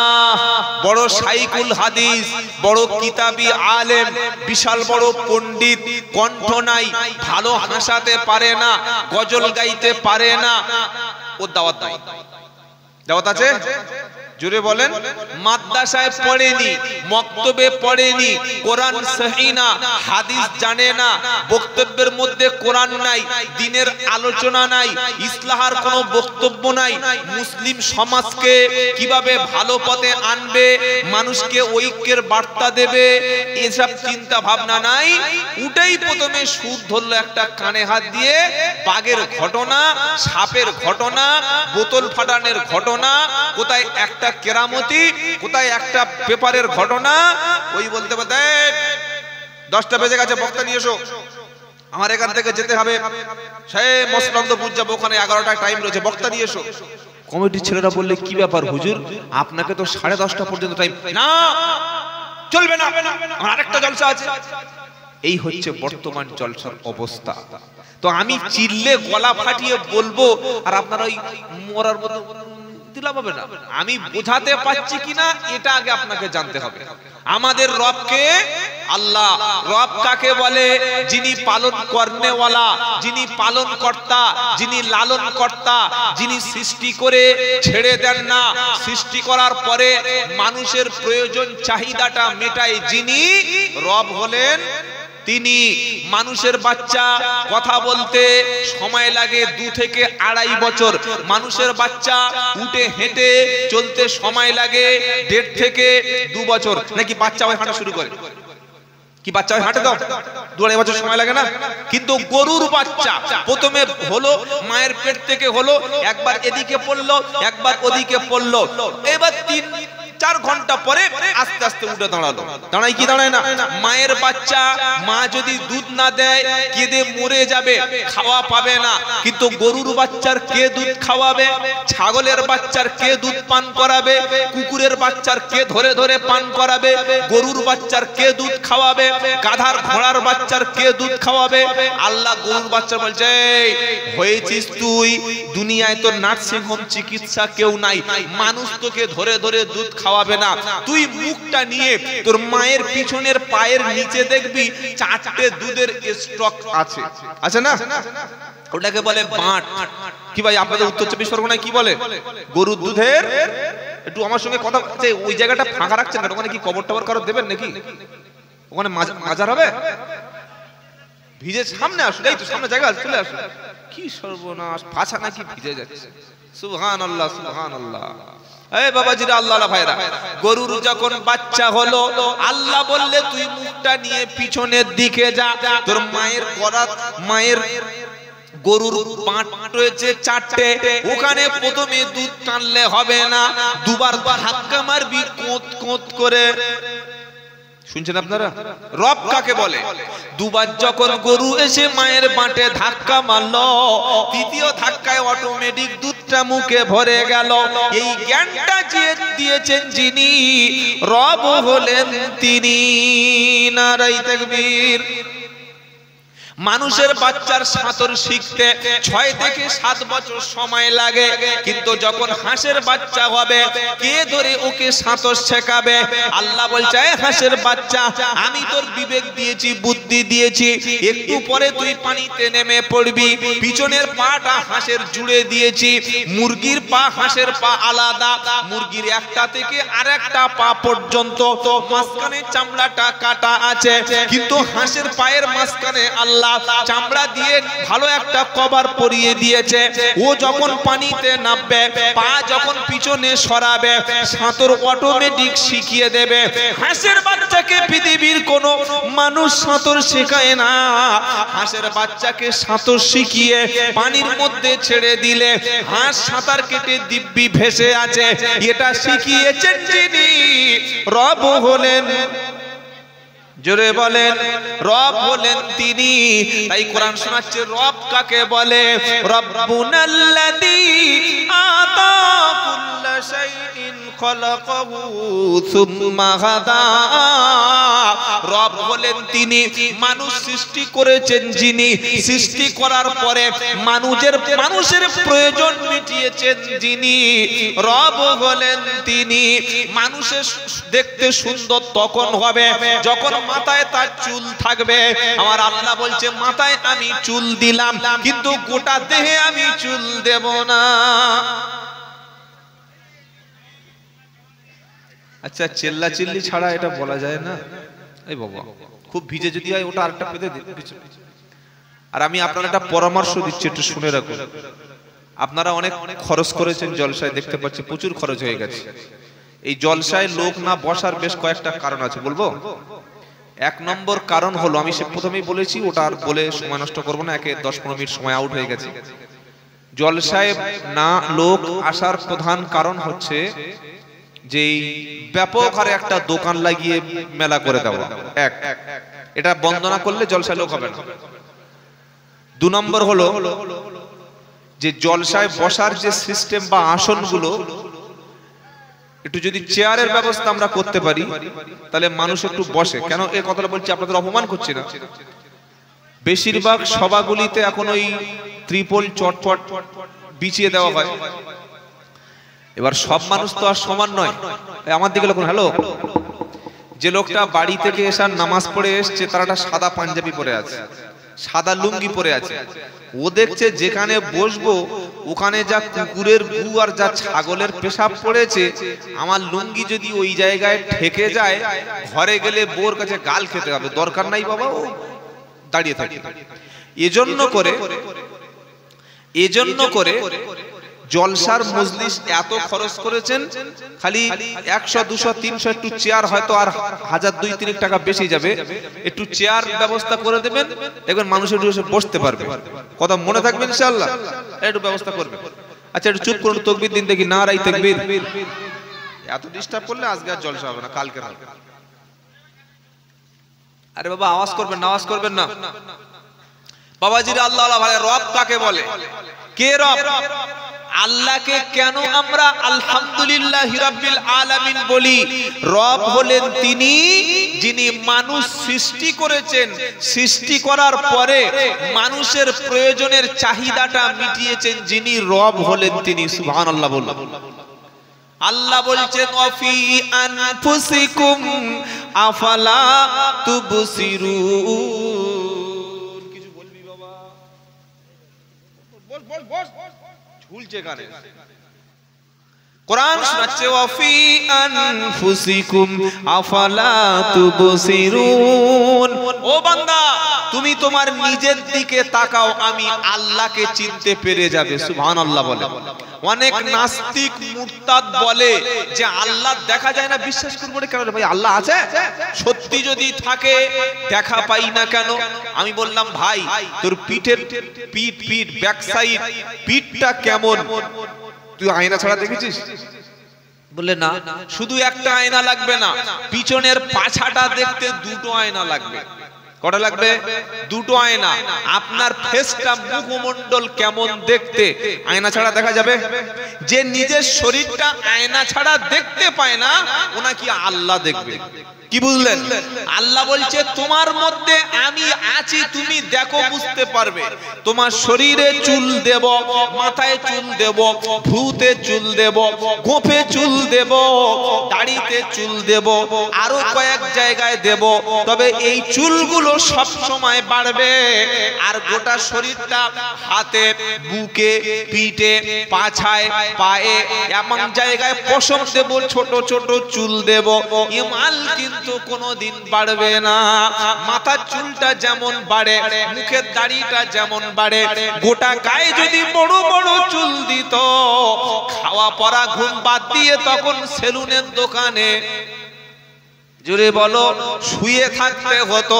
বড় শাইখুল হাদিস, বড় কিতাবি আলেম, বিশাল বড় পণ্ডিত, কণ্ঠ নাই, ভালো হাসাতে পারে না, গজল গাইতে পারে না, ও দাওয়াত নাই। দাওয়াত আছে? জোরে বলেন। মাদ্রাসায় পড়েনি, মক্তবে পড়েনি, কোরআন সহি না, হাদিস জানে না, বক্তব্যের মধ্যে কোরআন নাই, দিনের আলোচনা নাই, ইসলাহার কোনো বক্তব্য নাই, মুসলিম সমাজকে কিভাবে ভালো পথে আনবে, মানুষকে ঐক্যের বার্তা দেবে, এসব চিন্তা ভাবনা নাই। উঠেই প্রথমে সুর ধরলো একটা কানে হাত দিয়ে, বাঘের ঘটনা, সাপের ঘটনা, বোতল ফাটানোর ঘটনা, কোথায় একটা কেরামতি, কোথায় একটা পেপারের ঘটনা। ওই বলতে বলতে 10টা বেজে গেছে, বক্তা নিয়ে এসো, আমার এখান থেকে যেতে হবে, সেই মসলন্দপুর যাবো, ওখানে 11টায় টাইম রয়েছে, বক্তা নিয়ে এসো। কমিটির ছেলেরা বললে কি ব্যাপার হুজুর, আপনাকে তো 10:30 পর্যন্ত টাইম। না, চলবে না, আমার আরেকটা জলসা আছে। এই হচ্ছে বর্তমান জলসার অবস্থা। তো আমি চিল্লে গলা ফাটিয়ে বলবো, আর আপনারা ওই মরার মতো বুদ্ধি লাভ হবে না। আমি বোঝাতে পারছি কিনা এটা আগে আপনাকে জানতে হবে। আমাদের রবকে আল্লাহ, রব কাকে বলে? যিনি পালন করনেওয়ালা, যিনি পালন কর্তা, যিনি লালন কর্তা, যিনি সৃষ্টি করে ছেড়ে দেন না, সৃষ্টি করার পরে মানুষের প্রয়োজন চাহিদাটা মেটায়, যিনি রব হলেন তিনি। মানুষের বাচ্চা কথা বলতে সময় লাগে 2 থেকে 2.5 বছর, মানুষের বাচ্চা উঠে হেঁটে চলতে সময় লাগে 1.5 থেকে 2 বছর। নাকি বাচ্চা ওই হাঁটা শুরু করে? কি বাচ্চা ওই হাঁটে? দাও 2-2.5 বছর সময় লাগে না? কিন্তু গরুর বাচ্চা প্রথমে হলো মায়ের পেট থেকে হলো, একবার এদিকে পড়লো একবার ওদিকে পড়লো, এবার 3-4 ঘন্টা পরে আস্তে আস্তে উঠে দাঁড়ালো। দাঁড়ায় কি দাঁড়ায় না? মায়ের বাচ্চা মা যদি দুধ না দেয় কেঁদে মরে যাবে, খাওয়া পাবে না। কিন্তু গরুর বাচ্চার কে দুধ খাওয়াবে? ছাগলের বাচ্চার কে দুধ পান করাবে? কুকুরের বাচ্চার কে ধরে ধরে পান করাবে? গরুর বাচ্চার কে দুধ খাওয়াবে? গাধার ঘোড়ার বাচ্চার কে দুধ খাওয়াবে? আল্লাহ গরুর বাচ্চা বলছে, হয়েছিস তুই দুনিয়ায়, তোর নার্সিং হোম চিকিৎসা কেউ নাই, মানুষ তোকে ধরে ধরে দুধ খাওয়াবে না। তুই মুখটা নিয়ে তোর মায়ের পিছনের পায়ের নিচে দেখবি 4টে দুধের স্টক আছে, আছে না? ওটাকে বলে বাঁট। কি ভাই আপনাদের উত্তর 24 পরগনায় কি বলে? গরুর দুধের। একটু আমার সঙ্গে কথা বলছে, ওই জায়গাটা ফাঁকা রাখছেন কেন? ওখানে কি কবর টবর কারো দেবেন নাকি? ওখানে মাজার হবে? ভিজে সামনে আসুন, এই তো সামনে জায়গা আছে, চলে আসুন। কি সর্বনাশ, ফাঁসা নাকি ভিজে যাচ্ছে। সুবহানাল্লাহ সুবহানাল্লাহ। এই বাবাজিরা, আল্লাহ ভাইরা, গরুর যখন বাচ্চা হলো আল্লাহ বললে তুই মুখটা নিয়ে পিছনের দিকে যা, তোর মায়ের করাত, মায়ের গরুর পাঁট রয়েছে 4টে, ওখানে প্রথমে দুধ টানলে হবে না, 2বার ধাক্কা মারবি কোত কোত করে। শুনছেন আপনারা? রব কাকে বলে? 2বার যখন গরু এসে মায়ের বাঁটে ধাক্কা মারলো, 3য় ধাক্কায় অটোমেটিক দুধটা মুখে ভরে গেল। এই জ্ঞানটা দিয়েছেন যিনি, রব হলেন তিনি। নারায়ে তাকবীর। মানুষের বাচ্চার সাঁতার শিখতে 6 থেকে 7 বছর সময় লাগে, কিন্তু যখন হাঁসের বাচ্চা হবে কে ধরে ওকে সাঁতার শেখাবে? আল্লাহ বলছে, হাঁসের বাচ্চা আমি তোর বিবেক দিয়েছি, বুদ্ধি দিয়েছি, একটু পরে তুই পানিতে নেমে পড়বি, পিছনের পাটা হাঁসের জুড়ে দিয়েছি, মুরগির পা হাঁসের পা আলাদা, মুরগির একটা থেকে আরেকটা পা পর্যন্ত মাঝখানে চামড়াটা কাটা আছে, কিন্তু হাঁসের পায়ের মাঝখানে আল্লাহ চামড়া দিয়ে ভালো একটা কভার পরিয়ে দিয়েছে। ও যখন পানিতে নামবে, পা যখন পিছনে সরাবে, সাঁতার অটোমেটিক শিখিয়ে দেবে। হাঁসের বাচ্চাকে পৃথিবীর কোনো মানুষ সাঁতার শেখায় না। হাঁসের বাচ্চাকে সাঁতার শিখিয়ে পানির মধ্যে ছেড়ে দিলে হাঁস সাঁতার কেটে দিব্যি ভেসে আছে। এটা শিখিয়েছেন যিনি, রব হলেন, জোরে বলেন, রব হলেন তিনি। তাই কোরআন শোনাচ্ছে রব কাকে বলে? রব্বুনাল্লাযী আতা কুল্লা শাইইন খালাকাহু সুম্মা হাদা। রব হলেন তিনি, মানুষ সৃষ্টি করেছেন যিনি, সৃষ্টি করার পরে মানুষের প্রয়োজন মিটিয়েছেন যিনি, রব হলেন তিনি। মানুষের দেখতে সুন্দর তখন হবে যখন মাথায় তার চুল থাকবে। আমার আল্লাহ বলছে, মাথায় আমি চুল দিলাম কিন্তু গোটা দেহে আমি চুল দেব না। আচ্ছা, চিল্লা চিল্লি ছাড়া এটা বলা যায় না? এই বাবা, খুব ভিজে যদি হয় ওটা আরেকটা পেতে দিন। আর আমি আপনার একটা পরামর্শ দিচ্ছি, একটু শুনে রাখুন। আপনারা অনেক খরচ করেছেন জলসায়, দেখতে পাচ্ছি প্রচুর খরচ হয়ে গেছে। এই জলসায় লোক না বসার বেশ কয়েকটা কারণ আছে, বলবো। 1 নম্বর কারণ হলো, আমি সে প্রথমেই বলেছি, ওটা আর বলে সময় নষ্ট করবো না, 10-15 মিনিট সময় আউট হয়ে গেছে। জলসায় না লোক আসার প্রধান কারণ হচ্ছে যে ব্যাপক হারে একটা দোকান লাগিয়ে মেলা করে দেওয়া। এটা বন্ধ না করলে জলসায় লোক হবে না। 2 নম্বর হলো যে জলসায় বসার যে সিস্টেম বা আসনগুলো, একটু যদি চেয়ারের ব্যবস্থা আমরা করতে পারি তাহলে মানুষ একটু বসে। কেন এই কথাটা বলছি, আপনাদের অপমান করছি না। বেশিরভাগ সভাগুলিতে এখন ওই ত্রিপল চটপট বিছিয়ে দেওয়া হয়। এবার সব মানুষ তো আর সমান নয়। আমার দিকে লোক, হ্যালো, যে লোকটা বাড়ি থেকে এসে নামাজ পড়ে এসছে, তার একটা সাদা পাঞ্জাবি পরে আছে, সাদা লুঙ্গি পরে আছে, ও দেখছে যেখানে বসবো ওখানে যা কুকুরের গু আর যা ছাগলের পেশাব পড়েছে, আমার লুঙ্গি যদি ওই জায়গায় ঠেকে যায়, ঘরে গেলে বোর কাছে গাল খেতে হবে, দরকার নাই বাবা, ও দাঁড়িয়ে থাকে। এজন্য করে জলসার মজলিস এত খরচ করেছেন, খালি 100 200 300 একটু চেয়ার হয়তো আর 1000 2-3 টাকা বেশি যাবে, একটু চেয়ার ব্যবস্থা করে দেবেন, দেখবেন মানুষ একটু বসতে পারবে। কথা মনে থাকবে ইনশাআল্লাহ, একটু ব্যবস্থা করবে। আচ্ছা একটু চুপ করুন, তাকবীর দিন দেখি, নারায়ে তাকবীর। এত ডিস্টার্ব করলে আজকে আর জলসা হবে না, কালকে হবে। আরে বাবা আওয়াজ করবেন না, আওয়াজ করবেন না বাবাজিরা। আল্লাহ আল্লাহ ভাই, রব কাকে বলে? কে রব? আল্লাহকে কেন আমরা আলহামদুলিল্লাহি রাব্বিল আলামিন বলি? রব হলেন তিনি যিনি মানুষ সৃষ্টি করেছেন, সৃষ্টি করার পরে মানুষের প্রয়োজনের চাহিদাটা মিটিয়েছেন, যিনি রব হলেন তিনি। সুবহানাল্লাহ বলুন। আল্লাহ বলছেন ওয়াফি আনফুসিকুম আফালা তুবসিরুন। কিছু বলবি বাবা? বস বস বস, ঝুলছে কানে। কোরআন শোনাচ্ছে ওয়াফি আনফুসিকুম আফালা তুবসিরুন। ও বান্দা, তুমি তোমার নিজের দিকে তাকাও, আমি আল্লাহকে চিনতে পেরে যাবে। সুবহানাল্লাহ বলে। অনেক নাস্তিক মুরতাদ বলে যে আল্লাহ দেখা যায় না, বিশ্বাস করবো না কেন রে ভাই? আল্লাহ আছে, সত্যি যদি থাকে দেখা পাই না কেন? আমি বললাম ভাই, তোর পিঠের পিঠ ব্যাক সাইড পিঠটা কেমন তুই আয়না ছাড়া দেখেছিস? বললে না, শুধু একটা আয়না লাগবে না, পিছনের পাছাটা দেখতে দুটো আয়না লাগবে। কটা লাগবে? দুটো আয়না। আপনার ফেসটা, মুখমণ্ডল কেমন দেখতে আয়না ছাড়া দেখা যাবে? যে নিজের শরীরটা আয়না ছাড়া দেখতে পায় না, ওনা কি আল্লাহ দেখবে? কি বুঝলেন? আল্লাহ বলছে তোমার মধ্যে আমি আছি, তুমি দেখো, বুঝতে পারবে। তোমার শরীরে চুল দেব, মাথায় চুল দেব, ভ্রুতে চুল দেব, গোঁফে চুল দেব, দাড়িতে চুল দেব, আরো কয়েক জায়গায় দেব। তবে এই চুলগুলো সব সময় বাড়বে, আর গোটা শরীরটা, হাতে, বুকে, পিঠে, পাছায়, পায়ে, এমন জায়গায় পশম দেব, ছোট ছোট চুল দেব। ইমাল কিন্তু কোনদিন বাড়বে না। মাথার চুলটা যেমন বাড়ে, মুখের দাড়িটা যেমন বাড়ে, গোটা গায়ে যদি বড় বড় চুল দিত, খাওয়া পড়া ঘুম বাদ দিয়ে তখন সেলুনের দোকানে, জোরে বলো, শুয়ে থাকতে হতো।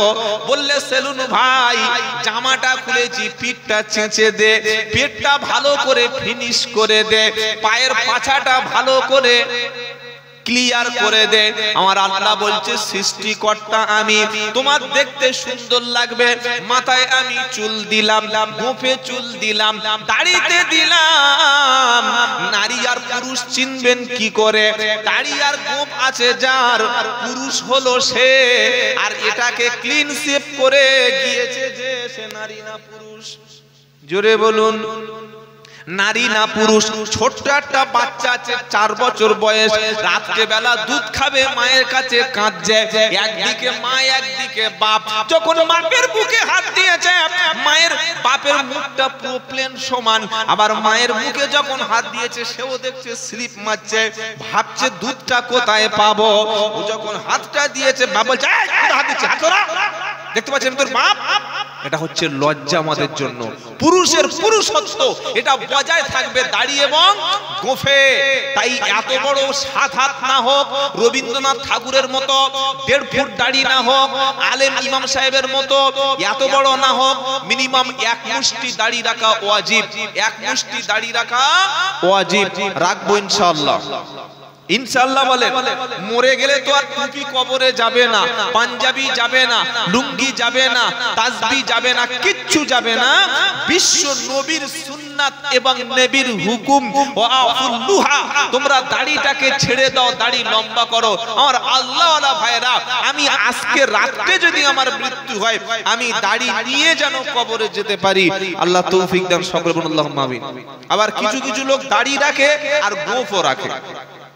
বললে সেলুন ভাই জামাটা খুলেছি, পিঠটা চেঁচে দে, পেটটা ভালো করে ফিনিশ করে দে, পায়ের পাছাটা ভালো করে ক্লিয়ার করে দে। আমার আল্লাহ বলছে সৃষ্টিকর্তা আমি, তোমার দেখতে সুন্দর লাগবে। মাথায় আমি চুল দিলাম, গোঁফে চুল দিলাম, দাড়িতে দিলাম। নারী আর পুরুষ চিনবেন কি করে? দাড়ি আর গোঁফ আছে যার, পুরুষ হলো সে। আর এটাকে ক্লিন শেভ করে গিয়েছে যে, সে নারী না পুরুষ? জোরে বলুন, নারী না পুরুষ? ছোট্ট একটা বাচ্চা আছে, 4 বছর বয়স, রাত্রে বেলা দুধ খাবে, মায়ের কাছে কাঁদছে। একদিকে মা, একদিকে বাপ। যখন বাপের বুকে হাত দিয়েছে, মায়ের বাপের মুখটা পুরো প্লেন সমান। আবার মায়ের মুখে যখন হাত দিয়েছে, সেও দেখছে স্লিপ মারছে, ভাবছে দুধটা কোথায় পাবো। ও যখন হাতটা দিয়েছে, বাপ বলছে হাত দিচ্ছে, হাত ধরা। দেখতে পাচ্ছেন তোর বাপ? এটা হচ্ছে লজ্জা আমাদের জন্য। পুরুষের পুরুষত্ব এটা বজায় থাকবে দাড়ি এবং গোঁফে। তাই এত বড় 7 হাত না হোক, রবীন্দ্রনাথ ঠাকুরের মতো 1.5 ফুট দাড়ি না হোক, আলেম ইমাম সাহেবের মতো এত বড় না হোক, মিনিমাম 1 মুষ্টি দাড়ি রাখা ওয়াজিব। 1 মুষ্টি দাড়ি রাখা ওয়াজিব। রাখবো ইনশাআল্লাহ। ইনশাআল্লাহ বলেন। মরে গেলে তো আর টুপি কবরে যাবে না, পাঞ্জাবি যাবে না, লুঙ্গি যাবে না, তাসবিহ যাবে না, কিচ্ছু যাবে না। বিশ্ব নবীর সুন্নাত এবং নবীর হুকুম ওয়াফুল্লুহা, তোমরা দাড়িটাকে ছেড়ে দাও, দাড়ি লম্বা করো। আমার আল্লাহওয়ালা ভাইরা, আমি আজকে রাতে যদি আমার মৃত্যু হয়, আমি দাড়ি নিয়ে যেন কবরে যেতে পারি। আল্লাহ তৌফিক দেন, সকলে বলুন আল্লাহুম্মা আমিন। আবার কিছু কিছু লোক দাড়ি রাখে আর গোঁফও রাখে।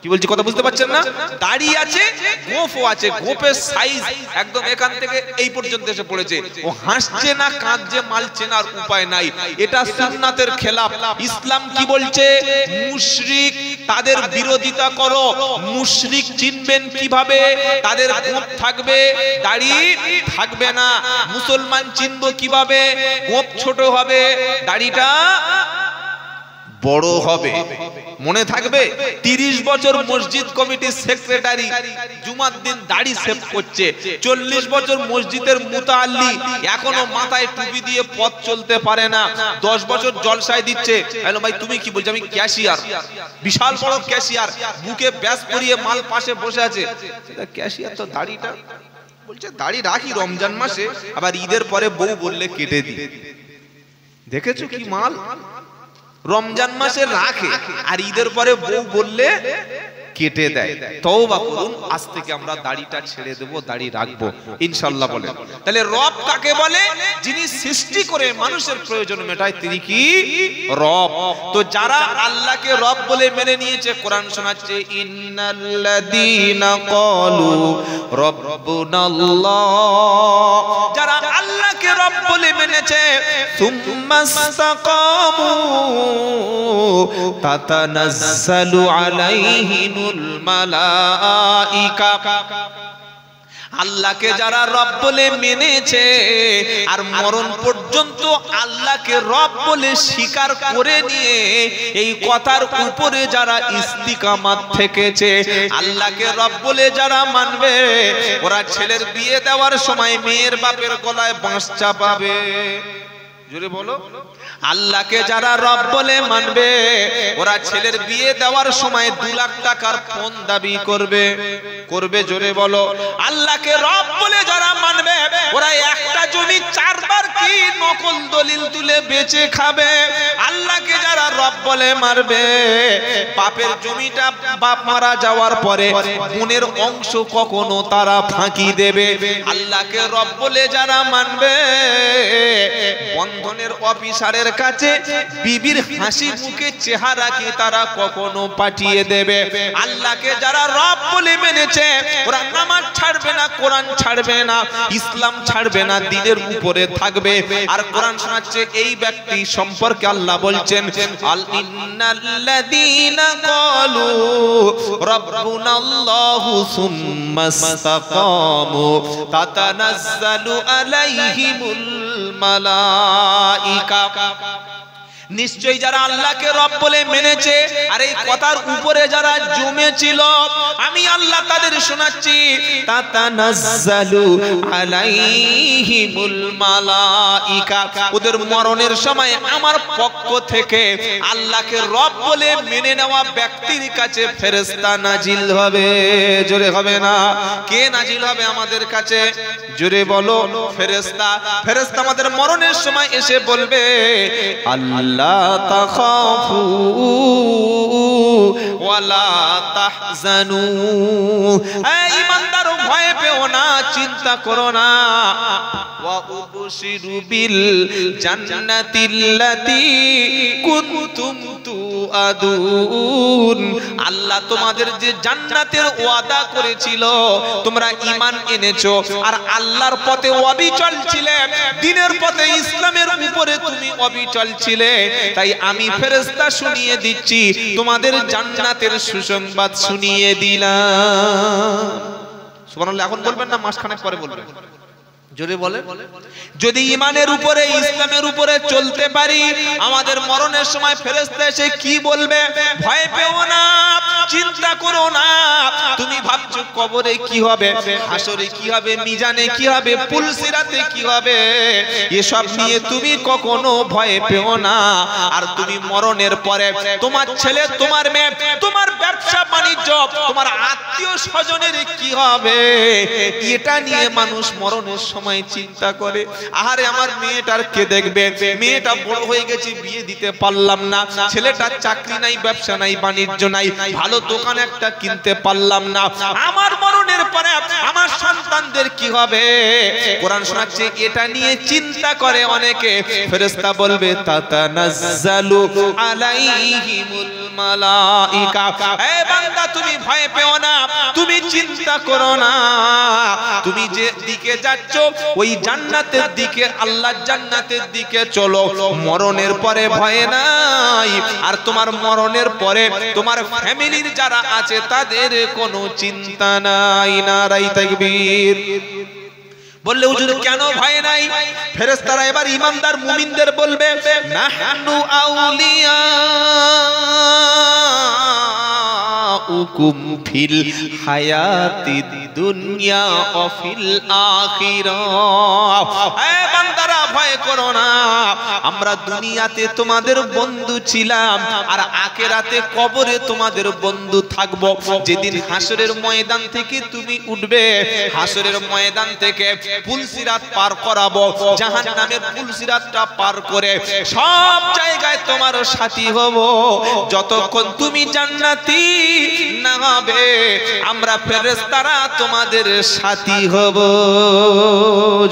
কি বলছি কথা বুঝতে পারছেন না? দাড়ি আছে, গোঁফও আছে, গোঁফের সাইজ একদম এখান থেকে এই পর্যন্ত এসে পড়েছে। ও হাসছে না কাঁদছে, মাল চেনার উপায় নাই। এটা সুন্নাতের খেলাফ। ইসলাম কি বলছে? মুশরিক, তাদের বিরোধিতা করো। মুশরিক চিনবেন কিভাবে? তাদের গোঁফ থাকবে, দাড়ি থাকবে না। মুসলমান চিনবো কিভাবে? গোঁফ ছোট হবে, দাড়িটা বড় হবে। মনে থাকবে, 30 বছর মসজিদ কমিটির সেক্রেটারি জুমার দিন দাড়ি শেভ করছে, 40 বছর মসজিদের মুতাআল্লি এখনো মাথায় টুপি দিয়ে পথ চলতে পারে না, 10 বছর জলসায় দিচ্ছে। হ্যালো ভাই, তুমি কি বলছো? আমি ক্যাশিয়ার, বিশাল বড় ক্যাশিয়ার, বুকে ব্যাস পরিয়ে মাল পাশে বসে আছে। ক্যাশিয়ার তো দাড়িটা বলছে দাড়ি রাখি রমজান মাসে, আবার ঈদের পরে বউ বললে কেটে দি। দেখেছো কি মাল? রমজান মাসে রাখে আর ঈদের পরে বউ বললে কেটে দেয়। তওবা করুন, আজ থেকে আমরা দাড়িটা ছেড়ে দেব, দাড়ি রাখবো ইনশাআল্লাহ বলেন। তাহলে রব কাকে বলে? যিনি সৃষ্টি করে মানুষের প্রয়োজন মেটায়, তিনি কি? রব। তো যারা আল্লাহকে রব বলে মেনে নিয়েছে, কোরআন শোনাচ্ছে ইন্নাল্লাযীনা ক্বালু রাব্বুনাল্লাহ, যারা আল্লাহকে রব বলে মেনেছে, সুম্মাস্তাকামু তাতানাজ্জালু আলাইহিম মালাইকা, আল্লাহকে যারা রব বলে মেনেছে আর মরণ পর্যন্ত আল্লাহকে রব বলে স্বীকার করে নিয়ে এই কথার উপরে যারা ইস্তিকামাত থেকেছে, আল্লাহকে রব বলে যারা মানবে, ওরা ছেলের বিয়ে দেওয়ার সময় মেয়ের বাপের গলায় বাঁশ চাপাবে। জোরে বলো। আল্লাহকে যারা রব বলে মানবে, ওরা ছেলের বিয়ে দেওয়ার সময় 2 লাখ টাকার ফোন দাবি করবে। করবে, জোরে বলো। আল্লাহকে রব বলে যারা মানবে, ওরা একটা জমি 4 বার কি নকল দলিল তুলে বেচে খাবে। আল্লাহকে যারা রব বলে মারবে, বাপের জমিটা বাপ মারা যাওয়ার পরে বোনের অংশ কখনো তারা ফাঁকি দেবে। আল্লাহকে রব বলে যারা মানবে, বন্ধনের অফিসারের কাছে বিবির হাসি মুখে চেহারা কি তারা কখনো পাঠিয়ে দেবে। আল্লাহকে যারা রব বলে মেনেছে, ওরা নামাজ ছাড়বে না, কোরআন ছাড়বে না, ইসলাম ছাড়বে না, দ্বীনের উপরে থাকবে। আর কোরআন শোনাচ্ছে এই ব্যক্তি সম্পর্কে আল্লাহ বলছেন, আল ইন্নাল্লাযীনা ক্বালু রাব্বুনাল্লাহু সুম্মাস্তাকামু তাতানাজ্জালু আলাইহিমুল মালাইকা, নিশ্চয়ই যারা আল্লাহকে রব বলে মেনেছে আর এই কথার উপরে যারা জমেছিল, আমি আল্লাহ তাদের শোনাচ্ছি, তাতানাজ্জালু আলাইহিমুল মালাইকা, ওদের মরণের সময় আমার পক্ষ থেকে আল্লাহকে রব বলে মেনে নেওয়া ব্যক্তির কাছে ফেরেশতা নাজিল হবে। জোরে হবে না? কে নাজিল হবে আমাদের কাছে? জোরে বলো। ফেরেশতা। ফেরেশতা আমাদের মরণের সময় এসে বলবে, আল্লাহ লা তাখাফু ওয়ালা তাহজানু, এই ঈমানদারো ভয় পেও না, চিন্তা করো না, ওয়া উবশিরু বিল জান্নাতিল্লাতী কুনতুম তুআদুন, আল্লাহ তোমাদের যে জান্নাতের ওয়াদা করেছিল, তোমরা ঈমান এনেছো আর আল্লাহর পথে অবিচল ছিলে, দ্বীনের পথে ইসলামের উপরে তুমি অবিচল ছিলে, তাই আমি ফেরেশতা শুনিয়ে দিচ্ছি, তোমাদের জান্নাতের সুসংবাদ শুনিয়ে দিলাম। সুবহানাল্লাহ। এখন বলবেন না, মাসখানেক পরে বলবেন। জোরে বলে। যদি ঈমানের উপরে ইসলামের উপরে চলতে পারি, আমাদের মরণের সময় ফেরেশতা এসে কি বলবে? ভয় পেও না, চিন্তা করো না। তুমি ভাবছো কবরে কি হবে, হাসরে কি হবে, মিজানে কি হবে, পুলসিরাতে কি হবে, এসব নিয়ে তুমি কখনো ভয় পেও না। আর তুমি মরণের পরে তোমার ছেলে, তোমার মেয়ে, তোমার ব্যবসা বাণিজ্য তোমার আত্মীয় স্বজনের কি হবে, এটা নিয়ে মানুষ মরণের সময় চিন্তা করে। আরে আমার মেয়েটার কে দেখবে, মেয়েটা বড় হয়ে গেছে, বিয়ে দিতে পারলাম না, ছেলেটার চাকরি নাই, ব্যবসা নাই, বাণিজ্য নাই, ভালো দোকান একটা কিনতে পারলাম না, আমার মরণের পরে আমার সন্তানদের কি হবে। কোরআন শোনাচ্ছে এটা নিয়ে চিন্তা করে অনেকে। ফেরেশতা বলবে তাতানাজ্জালু আলাইহিমুল মালাইকা, হে বান্দা তুমি ভয় পেও না, তুমি চিন্তা করো না, তুমি যে দিকে যাচ্ছ ওই জান্নাতের দিকে, আল্লাহর জান্নাতের দিকে চলো, মরণের পরে ভয় নাই। আর তোমার মরণের পরে তোমার ফ্যামিলির যারা আছে তাদের কোনো চিন্তা নাই। নারায়ে তাকবীর। বললে হুজুর কেন ভয় নাই? ফেরেশতারা এবার ঈমানদার মুমিনদের বলবে নাহনু আউলিয়া উকুম ফিল হায়াতিদ দুনিয়া ও ফিল আখিরাহ। হে বান্দারা ভয় করো না, আমরা দুনিয়াতে তোমাদের বন্ধু ছিলাম আর আখিরাতে কবরে তোমাদের বন্ধু থাকবো। যেদিন হাসরের ময়দান থেকে তুমি উঠবে, হাসরের ময়দান থেকে পুলসিরাত পার করাবো, জাহান্নামের পুলসিরাতটা পার করে সব জায়গায় তোমার সাথী হব। যতক্ষণ তুমি জান্নাতি না হবে আমরা ফেরেশতারা তোমাদের সাথী হব।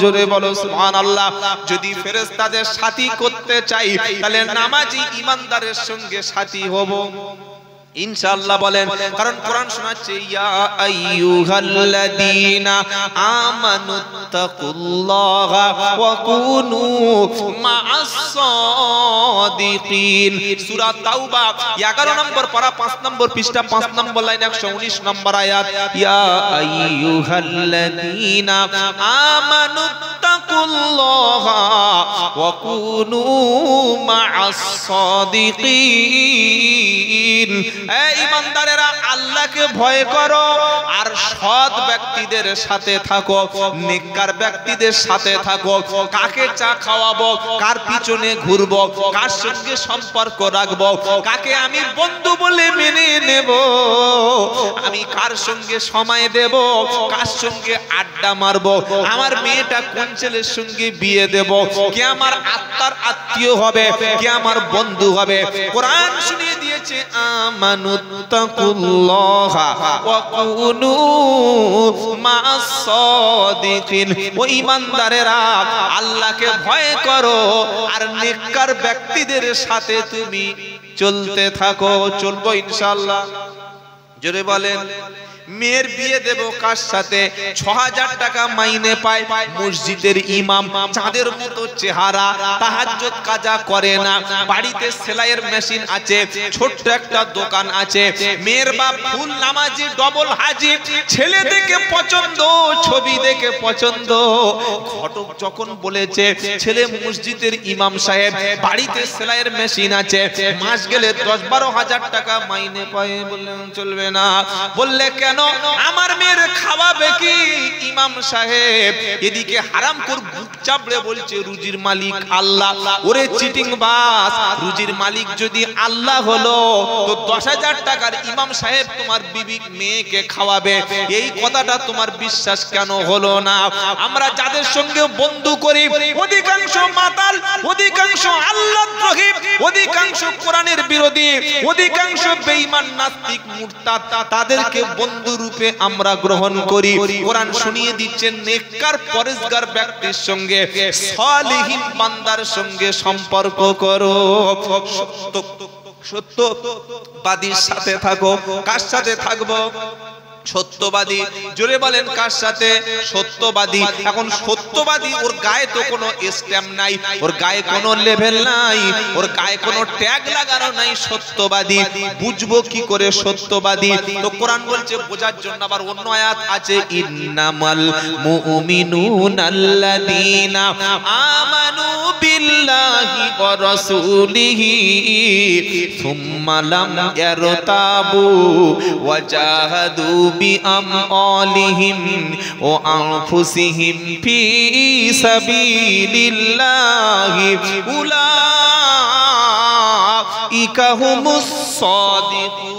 জোরে বলো সুবহানাল্লাহ। যদি ফেরেশতাদের সাথী করতে চাই তাহলে নামাজি ঈমানদারের সঙ্গে সাথী হব ইনশাআল্লাহ বলেন। কারণ কোরআন শোনাচ্ছে ইয়া আইয়ুহাল্লাযীনা আমানুত্তাকুল্লাহা ওয়া কুনু মা'আস সাদিকিন। সূরা তাওবা 11 নম্বর পারা 5 নম্বর পৃষ্ঠা 5 নম্বর লাইন 119 নম্বর আয়াত। ইয়া আইয়ুহাল্লাযীনা আমানুত্তাকুল্লাহা ওয়া কুনু মা'আস সাদিকিন। এই ঈমানদারেরা আল্লাহকে ভয় করো আর সৎ ব্যক্তিদের সাথে থাকো, নেককার ব্যক্তিদের সাথে থাকো। কাকে চা খাওয়াবো, কার পিছনে ঘুরবো, কার সঙ্গে সম্পর্ক রাখবো, কাকে আমি বন্ধু বলে মেনে নেব, আমি কার সঙ্গে সময় দেব, কার সঙ্গে আড্ডা মারবো, আমার মেয়েটা কোন ছেলের সঙ্গে বিয়ে দেব, কে আমার আত্মার আত্মীয় হবে, কে আমার বন্ধু হবে। কোরআন শুনিয়ে দিয়েছে আমানুত্তাকুল্লাহা ওয়া কুনু মা'আস সাদিকিন। ও ঈমানদারেরা আল্লাহকে ভয় করো আর নেককার ব্যক্তিদের সাথে তুমি চলতে থাকো। চলবো ইনশাআল্লাহ। জোরে বলেন। মেয়ের বিয়ে দেব কার সাথে? ৬০০০ টাকা মাইনে পায় মসজিদের ইমাম, চাঁদের মতো চেহারা, তাহাজ্জুদ কাজা করে না, বাড়িতে সেলাইয়ের মেশিন আছে, ছোট্ট একটা দোকান আছে। মেয়ের বাপ ফুল নামাজি, ডবল হাজি, ছেলে দেখে পছন্দ, ছবি দেখে পছন্দ। ঘটক যখন বলেছে ছেলে মসজিদের ইমাম সাহেব, বাড়িতে সেলাইয়ের মেশিন আছে, মাস গেলে ১০-১২ হাজার টাকা মাইনে পায়, বললেন চলবে না। বললে কেন? আমার মেয়ের খাওয়াবে কি ইমাম সাহেব? এদিকে হারামখোর বুক চাপড়ে বলছে রুজির মালিক আল্লাহ। ওরে চিটিং বাস, রুজির মালিক যদি আল্লাহ হলো তো ১০,০০০ টাকার ইমাম সাহেব তোমার বিবি মেয়েকে খাওয়াবে, এই কথাটা তোমার বিশ্বাস কেন হলো না? আমরা যাদের সঙ্গে বন্ধু করি অধিকাংশ মাতাল, অধিকাংশ আল্লাহদ্রোহী, অধিকাংশ কোরআনের বিরোধী, অধিকাংশ বেঈমান নাস্তিক মুরতাদ, তাদেরকে বন্ধু রূপে আমরা গ্রহণ করি। কোরআন শুনিয়ে দিচ্ছেন নেককার পরেজগার ব্যক্তির সঙ্গে, সালিহিন বান্দার সঙ্গে সম্পর্ক করো। সত্যবাদীর সাথে থাকো। কার সাথে থাকবো? সত্যবাদী। জোরে বলেন কার সাথে? সত্যবাদী। এখন সত্যবাদী, ওর গায়ে তো কোনো স্ট্যাম্প নাই, ওর গায়ে কোনো লেভেল নাই, ওর গায়ে কোনো ট্যাগ লাগানো নাই। সত্যবাদী বুঝবো কি করে সত্যবাদী? তো কোরআন বলছে বোঝার জন্য আবার অন্য আয়াত আছে, ইন্নামাল মুমিনুনাল্লাযীনা আমানু বিল্লাহি ওয়া রাসূলিহি সুম্মা লাম ইয়ারতাবু ওয়া জাহাদু বিআমওয়ালিহিম ওয়া আনফুসিহিম ফি সাবিলিল্লাহি উলাইকা হুমুস সাদিকুন।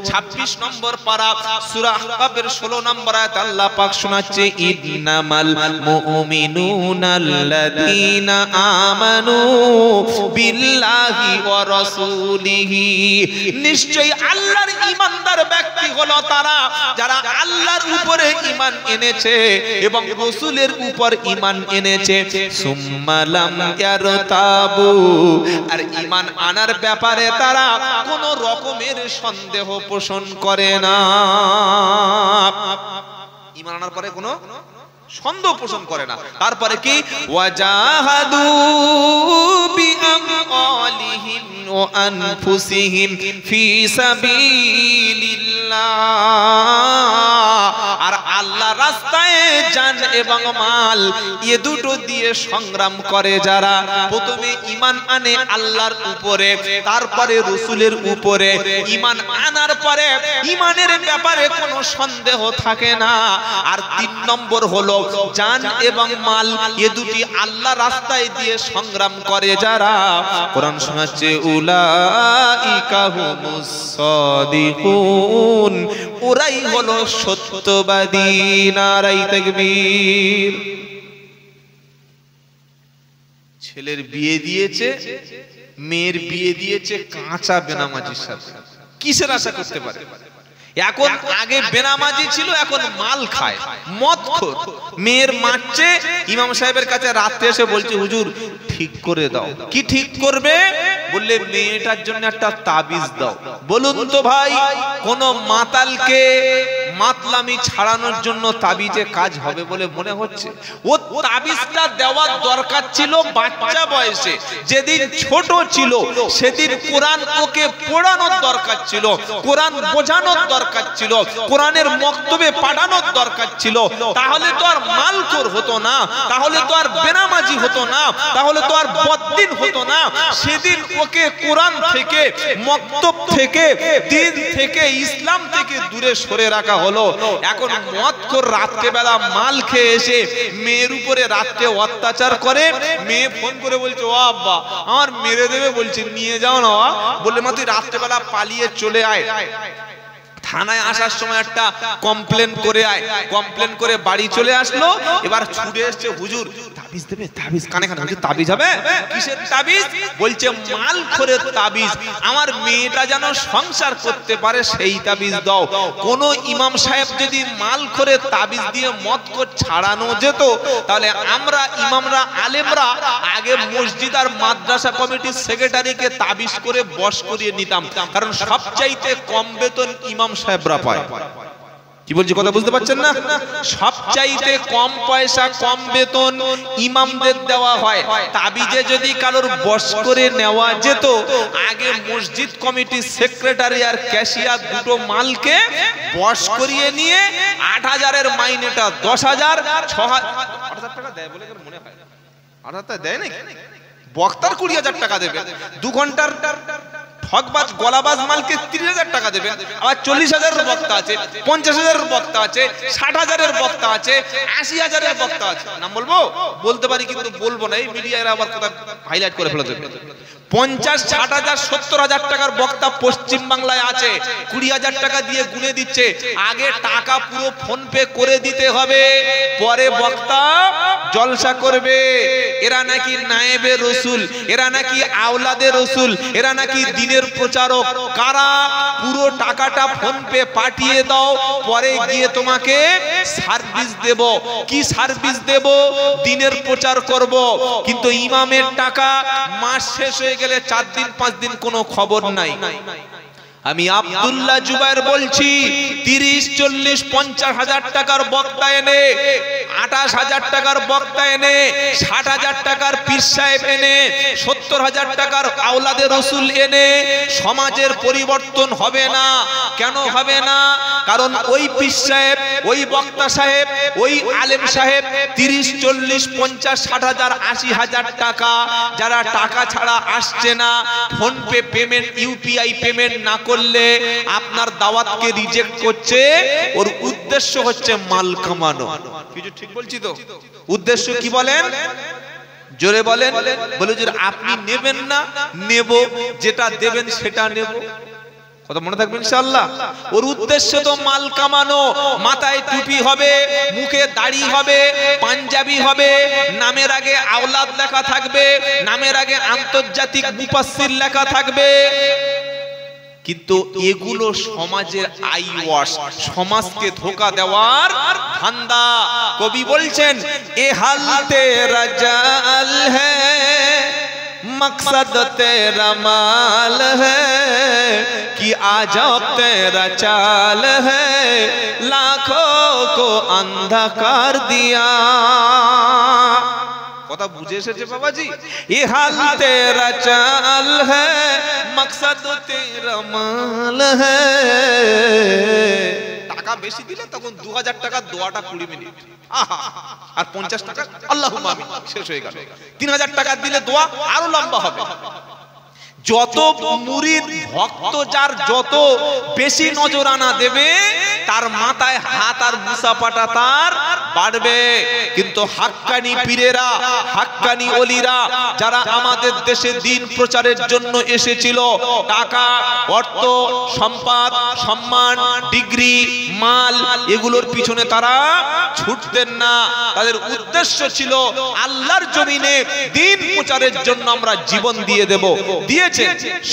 26 নম্বর পারা সূরা আহকাফের 16 নম্বর আয়াত আল্লাহ পাক শোনাচ্ছে ইন্নামাল মুমিনুনাল্লাযীনা আমানু বিল্লাহি ওয়া রাসূলিহি, নিশ্চয়ই আল্লাহর ঈমানদার ব্যক্তি হলো তারা যারা আল্লাহর উপরে ঈমান এনেছে এবং রাসূলের উপর ঈমান এনেছে। সুম্মা লাম ইয়ারতাবু, আর ঈমান আনার ব্যাপারে তারা কোনো রকমের সন্দেহ পোষণ করে না। ঈমান আনার পরে কোনো সন্দেহ পোষণ করে না। তারপরে কি ওয়াজাহাদু বিআমওয়ালিহিম ওয়া আনফুসিহিম ফি সাবিলিল্লাহ, আর আল্লাহর রাস্তায় জান এবং মাল এ দুটো দিয়ে সংগ্রাম করে যারা। প্রথমে ঈমান আনে আল্লাহর উপরে, তারপরে রাসূলের উপরে। ঈমান আনার পরে ঈমানের ব্যাপারে কোনো সন্দেহ থাকে না। আর 3 নম্বর হলো জান এবং মাল এ দুটি আল্লাহ রাস্তায় দিয়ে সংগ্রাম করে যারা। কোরআন শোনাচ্ছে উলাইকা হুমুস সাদিকুন, ওরাই হলো সত্যবাদী। নারাই তাকবীর। ছেলের বিয়ে দিয়েছে, মেয়ের বিয়ে দিয়েছে কাঁচা বেনামাজির সাথে, কিসের আশা করতে পারে? এখন আগে বেনামাজি ছিল, এখন মাল খায়, মদখোর। মেয়ের মারছে, ইমাম সাহেবের কাছে রাতে এসে বলছে হুজুর ঠিক করে দাও। কি ঠিক করবে? বললে মেয়েটার জন্য একটা তাবিজ দাও। বলুন তো ভাই, কোন মাতালকে মাতলামি ছাড়ানোর জন্য তাবিজে কাজ হবে বলে মনে হচ্ছে? ও তাবিজটা দেওয়ার দরকার ছিল বাচ্চা বয়সে, যেদিন ছোট ছিল সেদিন কোরআন ওকে পড়ানোর দরকার ছিল, কোরআন বোঝানোর দরকার ছিল, কোরআনের মক্তবে পাঠানোর দরকার ছিল। তাহলে তো আর মালখোর হতো না, তাহলে তো আর বেনামাজি হতো না, তাহলে তো আর বদ্দিন হতো না। সেদিন ওকে কোরআন থেকে, মক্তব থেকে, দিন থেকে, ইসলাম থেকে দূরে সরে রাখা হলো। এখন মদখোর রাত্রেবেলা মাল খেয়ে এসে মেয়ের উপরে রাত্রে অত্যাচার করে। মেয়ে ফোন করে বলছে ও আব্বা আমার মেরে দেবে, বলছে নিয়ে যাও না। বললে মা তুই রাত্রেবেলা পালিয়ে চলে আয়। থানায় আসার সময় একটা কমপ্লেন করে আয়। কমপ্লেন করে বাড়ি চলে আসলো। এবার ছুটে এসছে হুজুর তাবিজ দেবে। তাবিজ কানে কানে বলছে তাবিজ হবে? কিসের তাবিজ? বলছে মালখোরের তাবিজ, আমার মেয়েটা যেন সংসার করতে পারে সেই তাবিজ দাও। কোন ইমাম সাহেব যদি মালখোরের তাবিজ দিয়ে মদখোর ছাড়ানো যেত, তাহলে আমরা ইমামরা, আলেমরা আগে মসজিদ আর মাদ্রাসা কমিটির সেক্রেটারিকে তাবিজ করে বশ করিয়ে নিতাম। কারণ সবচাইতে কম বেতন ইমাম সাহেবরা পায়। কি বলছি কথা বুঝতে পারছেন না? সবচাইতে কম পয়সা, কম বেতন ইমামদের দেওয়া হয়। তাবিজে যদি কারোর বশ করে নেওয়া যেত, আগে মসজিদ কমিটির সেক্রেটারি আর ক্যাশিয়ার দুটো মালকে বশ করিয়ে নিয়ে ৮,০০০-এর মাইনেটা ১০,০০০, ৬,০০০ টাকা দেয় বলে মনে হয়। ৮,০০০ দেয় নাকি? বক্তার ২০,০০০ টাকা দেবে। ২ ঘন্টার ঠকবাজ গলাবাজ মালকে ৩০,০০০ টাকা দেবে। আবার ৪০,০০০-এর বক্তা আছে, ৫০,০০০-এর বক্তা আছে, ৬০,০০০-এর বক্তা আছে, ৮০,০০০-এর বক্তা আছে। নাম বলবো? বলতে পারি কিন্তু বলবো না, এই মিডিয়ায় আবার কথা হাইলাইট করে ফেলে দেবে। ৫০, ৬০,০০০, ৭০,০০০ টাকার বক্তা পশ্চিম বাংলায় আছে। ২০,০০০ টাকা দিয়ে গুনে দিচ্ছে। আগে টাকা পুরো ফোন পে করে দিতে হবে, পরে বক্তা জলসা করবে। এরা নাকি নায়েবে রসুল, এরা নাকি আওলাদে রসুল, এরা নাকি দিনের প্রচারক। কারা? পুরো টাকাটা ফোন পে পাঠিয়ে দাও, পরে গিয়ে তোমাকে সার্ভিস দেব। কি সার্ভিস দেব? দিনের প্রচার করব। কিন্তু ইমামের টাকা মাস শেষ হয়ে গেলে ৪ দিন ৫ দিন কোনো খবর নাই। আমি আব্দুল্লাহ জুবায়ের বলছি, ৩০, ৪০, ৫০,০০০ টাকার বক্তা এনে, ২৮,০০০ টাকার বক্তা এনে, ৬০,০০০ টাকার পীর সাহেব এনে, ৭০,০০০ টাকার আওলাদে রসুল এনে সমাজের পরিবর্তন হবে না। কেন হবে না? কারণ ওই পীর সাহেব, ওই বক্তা সাহেব, ওই আলেম সাহেব ৩০, ৪০, ৫০, ৬০,০০০, ৮০,০০০ টাকা যারা টাকা ছাড়া আসছে না, phone pay payment, UPI payment না করলে আপনার দাওয়াতকে রিজেক্ট করছে। ওর উদ্দেশ্য হচ্ছে মাল কামানো। কিছু ঠিক বলছি তো? উদ্দেশ্য কি বলেন? জোরে বলেন। বলে যে আপনি নেবেন না, নেব, যেটা দেবেন সেটা নেব। কথা মনে থাকবে ইনশাআল্লাহ। ওর উদ্দেশ্য তো মাল কামানো, মাথায় টুপি হবে, মুখে দাড়ি হবে, পাঞ্জাবি হবে, নামের আগে আওলাদ লেখা থাকবে, নামের আগে আন্তর্জাতিক মুফাসসির লেখা থাকবে। কিন্তু এগুলো সমাজের আই ওয়াশ, সমাজকে ধোঁকা দেওয়ার ধান্দা। কবি বলছেন এ হাল তেরা জাল হ্যায়, मकसद तेरा माल है कि आजब तेरा चाल है, लाखों को अंधा कर दिया। কথা বুঝে এসেছে বাবাজি? ये हाल तेरा चाल है, मकसद तेरा माल है। টাকা বেশি দিলে তখন 2000 টাকা দোয়াটা 20 মিনিট, আর 50 টাকা আল্লাহুম্মা আমিন শেষ হয়ে গেল। 3000 টাকা দিলে দোয়া আরো লম্বা হবে। যত মুরিদ ভক্ত যার যত বেশি নজরানা দেবে, তার মাথায় হাত আর মুসাফাটা তার বাড়বে। কিন্তু হাক্কানি পীরেরা, হাক্কানি ওলিরা যারা আমাদের দেশে দিন প্রচারের জন্য এসেছিল, টাকা, অর্থ, সম্পদ, সম্মান, ডিগ্রি, মাল এগুলোর পিছনে তারা ছুটতেন না। তাদের উদ্দেশ্য ছিল আল্লাহর জমিনে দিন প্রচারের জন্য আমরা জীবন দিয়ে দেব। দিয়েছেন,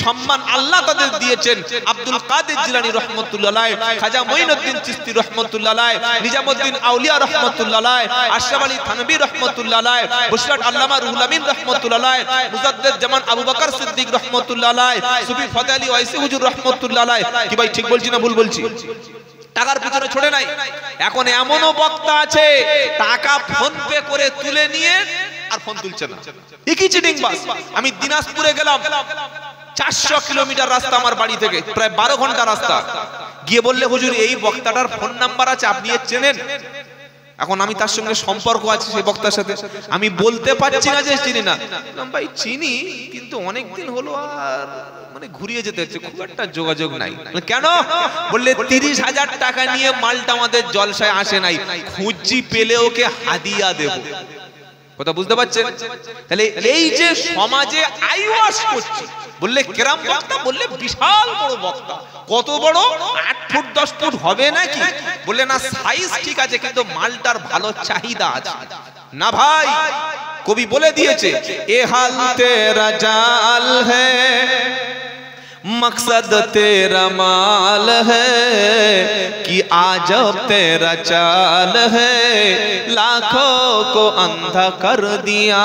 সম্মান আল্লাহ তাদের দিয়েছেন। আব্দুল কাদের জিলানী রহমাতুল্লাহ আলাইহি, খাজা মঈনুদ্দিন চিশতি রহমাতুল্লাহ আলাইহি, নিজামউদ্দিন আউলিয়া রহমাতুল্লাহ আলাইহি, আশরাফ আলী থানভী রহমাতুল্লাহ আলাইহি, বুশরাত আল্লামা রুহুল আমিন রহমাতুল্লাহ আলাইহি, মুজাদ্দিদ জামান আবু বকর সিদ্দিক রহমাতুল্লাহ আলাইহি, সুফি ফতেহ আলী ওয়াইসি হুজুর রহমাতুল্লাহ আলাইহি। কি ভাই ঠিক বলছি না ভুল বলছি? টাকার পিছনে ছড়ে নাই। এখন এমনও বক্তা আছে টাকা ফোন পে করে তুলে নিয়ে আর ফোন তুলছে না, একই চিটিং বাস। আমি দিনাজপুরে গেলাম, 400 কিলোমিটার রাস্তা আমার বাড়ি থেকে, প্রায় 12 ঘন্টা রাস্তা। গিয়ে বললে হুজুর এই বক্তাটার ফোন নাম্বার আছে, আপনি এর চেনেন? এখন আমি তার সঙ্গে সম্পর্ক আছে সেই বক্তার সাথে, আমি বলতে পারছি না যে চিনি না। ভাই চিনি, কিন্তু অনেকদিন হলো আর মানে ঘুরিয়ে যেতে হচ্ছে, খুব একটা যোগাযোগ নাই। কেন? বললে 30,000 টাকা নিয়ে মালটা আমাদের জলসায় আসে নাই, খুঁজি পেলে ওকে হাদিয়া দেব। কথা বুঝতে পারছেন? তাহলে এই যে সমাজে আইওয়াশ করছে, বললে কেরাম বক্তা, বললে বিশাল বড় বক্তা। কত বড়? 8 ফুট 10 ফুট হবে নাকি? বললে না, সাইজ ঠিক আছে, কিন্তু মালটার ভালো চাহিদা আছে না ভাই। কবি বলে দিয়েছে এ হাল তেরা জাল হ্যায়, मकसद तेरा माल है कि आजब तेरा चाल है, लाखों को अंधा कर दिया।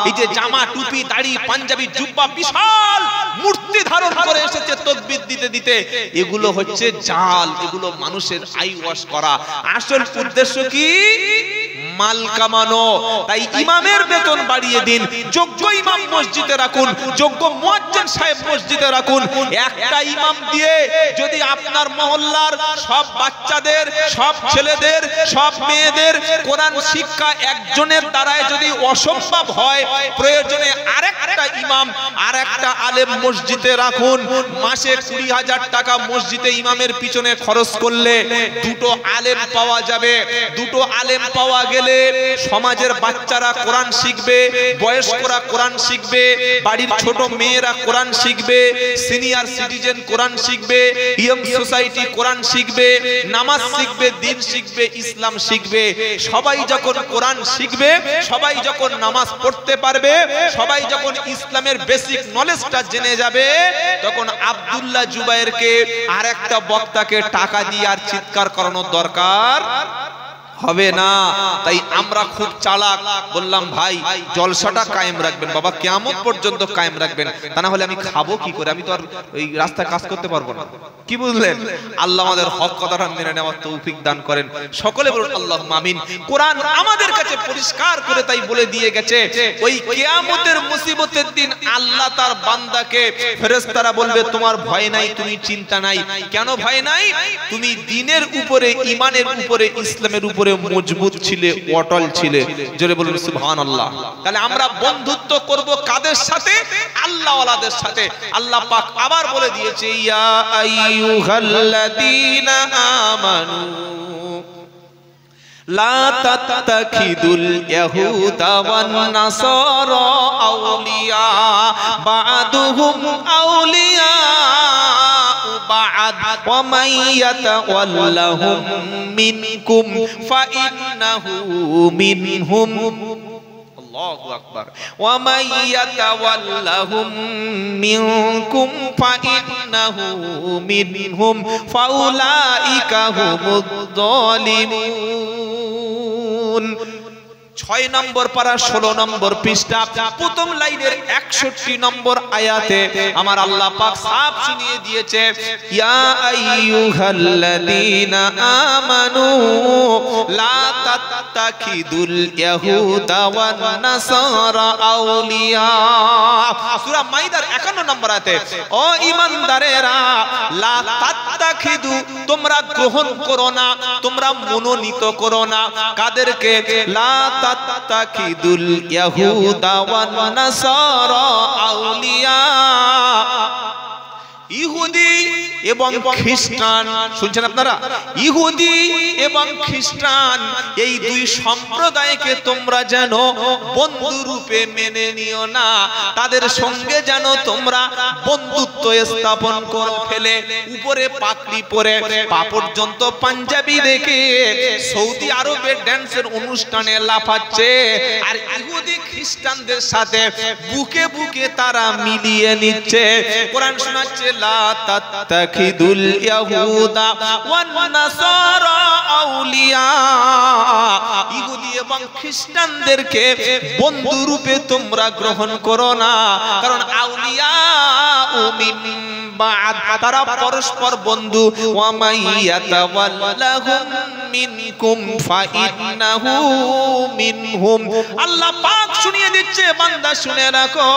এই যে জামা, টুপি, দাড়ি, পাঞ্জাবি, জুব্বা, বিশাল মূর্তি ধারণ করে এসেছে তাকবীর দিতে দিতে, এগুলো হচ্ছে জাল, এগুলো মানুষের আই ওয়াশ করা। আসল উদ্দেশ্য কি? মাল কামানো। তাই ইমামের বেতন বাড়িয়ে দিন, যোগ্য ইমাম মসজিদে রাখুন, যোগ্য মুয়াজ্জিন সাহেব মসজিদে রাখুন। একটা ইমাম দিয়ে যদি আপনার মহল্লার সব বাচ্চাদের, সব ছেলেদের, সব মেয়েদের কোরআন শিক্ষা একজনের দ্বারায় যদি অসম্ভব হয়, প্রয়োজনে আরেকটা ইমাম, আরেকটা আলেম মসজিদে রাখুন। মাসে 20,000 টাকা মসজিদে ইমামের পিছনে খরচ করলে দুটো আলেম পাওয়া যাবে। দুটো আলেম পাওয়া গেলে সমাজের বাচ্চারা কোরআন শিখবে, বয়স্করা কোরআন শিখবে, বাড়ির ছোট মেয়েরা কোরআন শিখবে, সিনিয়র সিটিজেন কোরআন শিখবে, ইয়ং সোসাইটি কোরআন শিখবে, নামাজ শিখবে, দিন শিখবে, ইসলাম শিখবে। সবাই যখন কোরআন শিখবে, সবাই যখন নামাজ পড়তে পারবে, সবাই যখন ইসলামের বেসিক নলেজটা জেনে যাবে, তখন আব্দুল্লাহ জুবায়েরকে আর একটা বক্তাকে টাকা দিয়ে আর চিৎকার করানোর দরকার হবে না। তাই আমরা খুব চালাক, বললাম ভাই জলসাটা কায়েম রাখবেন বাবা, কিয়ামত পর্যন্ত কায়েম রাখবেন, তা না হলে আমি খাবো কি করে? আমি তো আর ওই রাস্তায় কাজ করতে পারবো না। কি বুঝলেন? আল্লাহ আমাদের হক কথাটা মেনে নেওয়ার তৌফিক দান করেন। সকলে বলুন আল্লাহুম্মা আমিন। কোরআন আমাদের কাছে পরিষ্কার করে তাই বলে দিয়ে গেছে, ওই কিয়ামতের মুসিবতের দিন আল্লাহ তার বান্দাকে, ফেরেশতারা বলবে তোমার ভয় নাই, তুমি চিন্তা নাই। কেন ভয় নাই? তুমি দ্বীনের উপরে, ঈমানের উপরে, ইসলামের উপরে মজবুত ছিলে, অটল ছিলে। জোরে বলুন সুবহানাল্লাহ। তাহলে আমরা বন্ধুত্ব করব কাদের সাথে? আল্লাহ ওয়ালাদের সাথে। আল্লাহ পাক আবার বলে দিয়েছে ইয়া আইয়ুহাল্লাযীনা আমানু লা তাত্তাখিদুল ইয়াহুদা ওয়ান নাসারা আউলিয়া বা'দুহুম আউলিয়া বা'দ ওয়া মান ইয়াতাওয়াল্লাহুম মিনকুম ফাইন্নাহু মিনহুম আল্লাহু আকবার ওয়া মান ইয়াতাওয়াল্লাহুম মিনকুম ফাইন্নাহু মিনহুম ফাউলাইকা হুমুদ যালিমুন 6 নম্বর পারা 16 নম্বর পৃষ্ঠা প্রথম লাইনের 61 নম্বর আয়াতে আমার আল্লাহ পাক সাফ শুনিয়ে দিয়েছে ইয়া আইয়ুহাল্লাযীনা আমানু লা তাত্তাখিদুল ইয়াহুদা ওয়ান নাসারা আউলিয়া সূরা মাইদার 51 নম্বর আয়াতে ও ঈমানদারেরা লা তাত্তাখিদু তোমরা গ্রহণ করো না তোমরা মনোনীত করো না কাদেরকে লা তাত্তাখিদুল ইয়াহুদা ওয়ান নাসারা আউলিয়া ইহুদি এবং খ্রিস্টান শুনছেন আপনারা ইহুদি এবং খ্রিস্টান এই দুই সম্প্রদায়কে তোমরা যেন বন্ধু রূপে মেনে নিও না তাদের সঙ্গে যেন তোমরা বন্ধুত্ব স্থাপন করে ফেলে উপরে পাগড়ি পরে পা পর্যন্ত পাঞ্জাবি রেখে সৌদি আরবে ড্যান্সের অনুষ্ঠানে লাফাচ্ছে আর ইহুদি খ্রিস্টানদের সাথে বুকে বুকে তারা মিলিয়ে নিচ্ছে কোরআন শোনাচ্ছে লা তাত্তাখিদুল ইয়াহুদা ওয়ান নাসারা আউলিয়া ইহুদি এবং খ্রিস্টানদেরকে বন্ধু রূপে তোমরা গ্রহণ করো না কারণ আউলিয়া মিন বা'দ তারা পরস্পর বন্ধু ওয়া মান ইয়াতাওয়াল্লাহুম মিনকুম ফাইন্নাহু মিনহুম আল্লাহ পাক শুনিয়ে দিচ্ছে বান্দা শুনে রাখো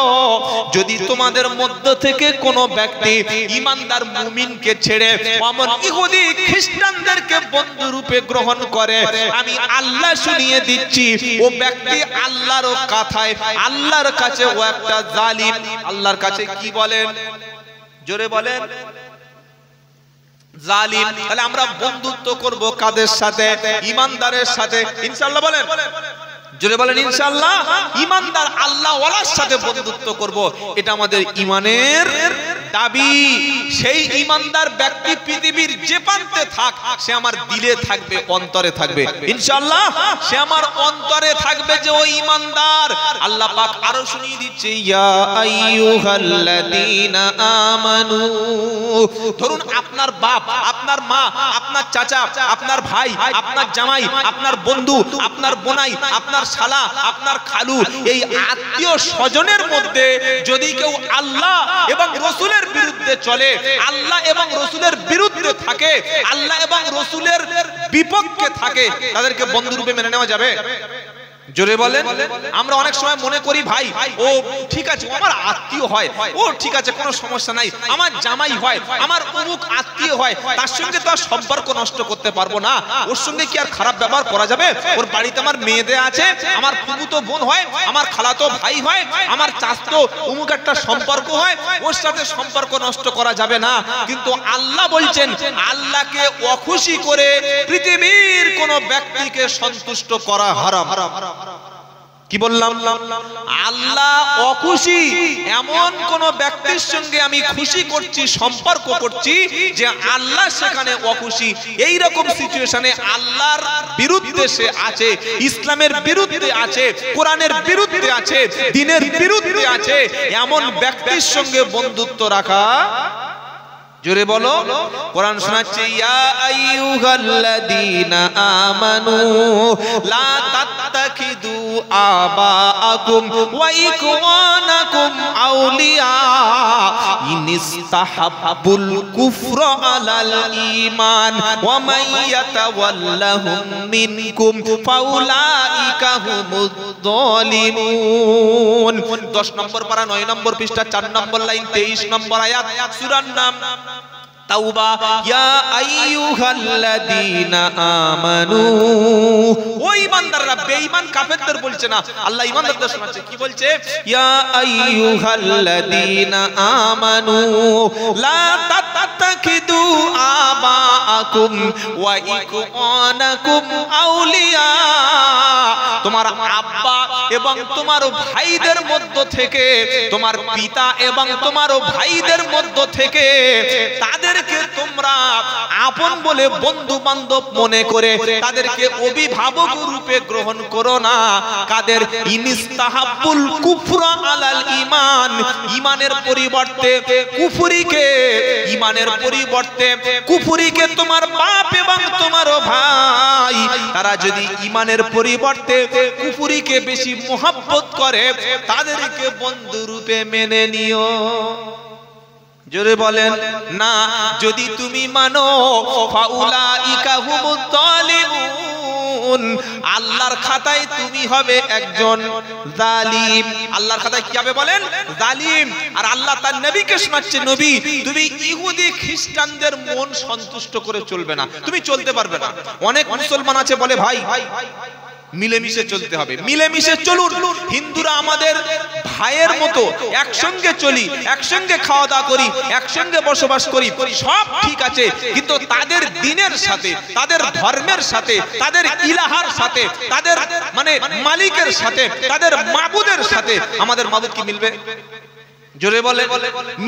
যদি তোমাদের মধ্য থেকে কোনো ব্যক্তি ঈমানদার মুমিনকে ছেড়ে অমন ইহুদি খ্রিস্টানদেরকে বন্ধু রূপে গ্রহণ করে আমি আল্লাহ শুনিয়ে দিচ্ছি ও ব্যক্তি আল্লাহর কথায় আল্লাহর কাছে ও একটা জালিম আল্লাহর কাছে কি বলেন জোরে বলেন জালিম তাহলে আমরা বন্ধুত্ব করব কাদের সাথে ঈমানদারের সাথে ইনশাআল্লাহ বলেন জোরে বলেন ইনশাআল্লাহ ঈমানদার আল্লাহ ওয়ালার সাথে বন্ধুত্ব করব এটা আমাদের ঈমানের দাবি সেই ঈমানদার ব্যক্তি পৃথিবীর যে প্রান্তে থাক সে আমার দিলে থাকবে অন্তরে থাকবে ইনশাআল্লাহ সে আমার অন্তরে থাকবে যে ওই ঈমানদার আল্লাহ পাক আরো শুনিয়ে দিচ্ছে ইয়া আইয়ুহাল্লাযীনা আমানু ধরুন আপনার বাপ আপনার মা আপনার চাচা আপনার ভাই আপনার জামাই আপনার বন্ধু আপনার বোনাই আপনার শালা আপনার খালু এই আত্মীয় স্বজনের মধ্যে যদি কেউ আল্লাহ এবং রাসূলের বিরুদ্ধে চলে আল্লাহ এবং রাসূলের বিরুদ্ধে থাকে আল্লাহ এবং রাসূলের বিপক্ষে থাকে তাদেরকে বন্ধুরূপে মেনে নেওয়া যাবে জোরে বলেন আমরা অনেক সময় মনে করি ভাই ও ঠিক আছে ও আমার আত্মীয় হয় ও ঠিক আছে কোনো সমস্যা নাই আমার জামাই হয় আমার অমুক আত্মীয় হয় তার সঙ্গে তো আর সম্পর্ক নষ্ট করতে পারবো না ওর সঙ্গে কি আর খারাপ ব্যবহার করা যাবে ওর বাড়িতে আমার মেয়েদের আছে আমার ফুফুতো বোন হয় আমার খালাতো ভাই হয় আমার চাচতো অমুক একটা সম্পর্ক হয় ওর সাথে সম্পর্ক নষ্ট করা যাবে না কিন্তু আল্লাহ বলছেন আল্লাহকে অখুশি করে পৃথিবীর কোনো ব্যক্তিকে সন্তুষ্ট করা হারাম কি বললাম আল্লাহ অখুশি এমন কোন ব্যক্তির সঙ্গে আমি খুশি করছি সম্পর্ক করছি যে আল্লাহ সেখানে অখুশি এই রকম সিচুয়েশনে আল্লাহর বিরুদ্ধে সে আছে ইসলামের বিরুদ্ধে আছে কোরআনের বিরুদ্ধে আছে দ্বীনের বিরুদ্ধে আছে এমন ব্যক্তির সঙ্গে বন্ধুত্ব রাখা জোরে বলো কোরআন শোনাচ্ছে ইয়া আইয়ুহাল্লাযীনা আমানু লা তাত্তাখিদু আবাআকুম ওয়া ইখওয়ানাকুম আউলিয়া ইনিস্তাহাব্বুল কুফরা আলাল ঈমান ওয়া মান ইয়াতাওয়াল্লাহুম মিনকুম ফাউলাইকা হুমুদ যালিমুন 10 নম্বর পারা 9 নম্বর পৃষ্ঠা 4 নম্বর লাইন 23 নম্বর আয়াত সূরার নাম তাওবা ইয়া আইয়ুহাল্লাযীনা আমানু ওই ঈমানদাররা বেঈমান কাফেরদের বলছে না আল্লাহ ঈমানদারদের শোনাচ্ছে কি বলছে ইয়া আইয়ুহাল্লাযীনা আমানু লা তাত্তাখিদু আবাআকুম ওয়া ইখওয়ানাকুম আউলিয়া, তোমার আব্বা এবং তোমার ভাইদের মধ্য থেকে, তোমার পিতা এবং তোমার ভাইদের মধ্য থেকে তাদেরকে তোমরা আপন বলে বন্ধু বান্ধব মনে করে তাদেরকে অভিভাবক রূপে গ্রহণ করো না। কাদের? ইনিস্তাহাব্বুল কুফরা আলাল ঈমান, ঈমানের পরিবর্তে কুফরিকে, ঈমানের পরিবর্তে কুফরিকে তোমার বাপ এবং তোমার ভাই তারা যদি ঈমানের পরিবর্তে কুফরিকে বেশি মোহাব্বত করে তাদেরকে বন্ধু রূপে মেনে নিও। জোরে বলেন না। যদি তুমি মানো ফাউলাইকা হুমুত যালিমুন, আল্লাহর খাতায় তুমি হবে একজন জালিম। আল্লাহর খাতায় কি হবে বলেন? জালিম। আর আল্লাহ তার নবীকে শোনাচ্ছে, নবী তুমি ইহুদি খ্রিস্টানদের মন সন্তুষ্ট করে চলবে না, তুমি চলতে পারবে না। অনেক মুসলমান আছে বলে ভাই মিলেমিশে চলতে হবে, মিলেমিশে চলুন। হিন্দুরা আমাদের ভাইয়ের মতো, একসঙ্গে চলি, একসঙ্গে খাওয়া দাওয়া করি, একসঙ্গে বসবাস করি, সব ঠিক আছে, কিন্তু তাদের দ্বীনের সাথে, তাদের ধর্মের সাথে, তাদের ইলাহার সাথে, তাদের মানে মালিকের সাথে, তাদের মাবুদের সাথে আমাদের মাবুদ কি মিলবে? জোরে বলে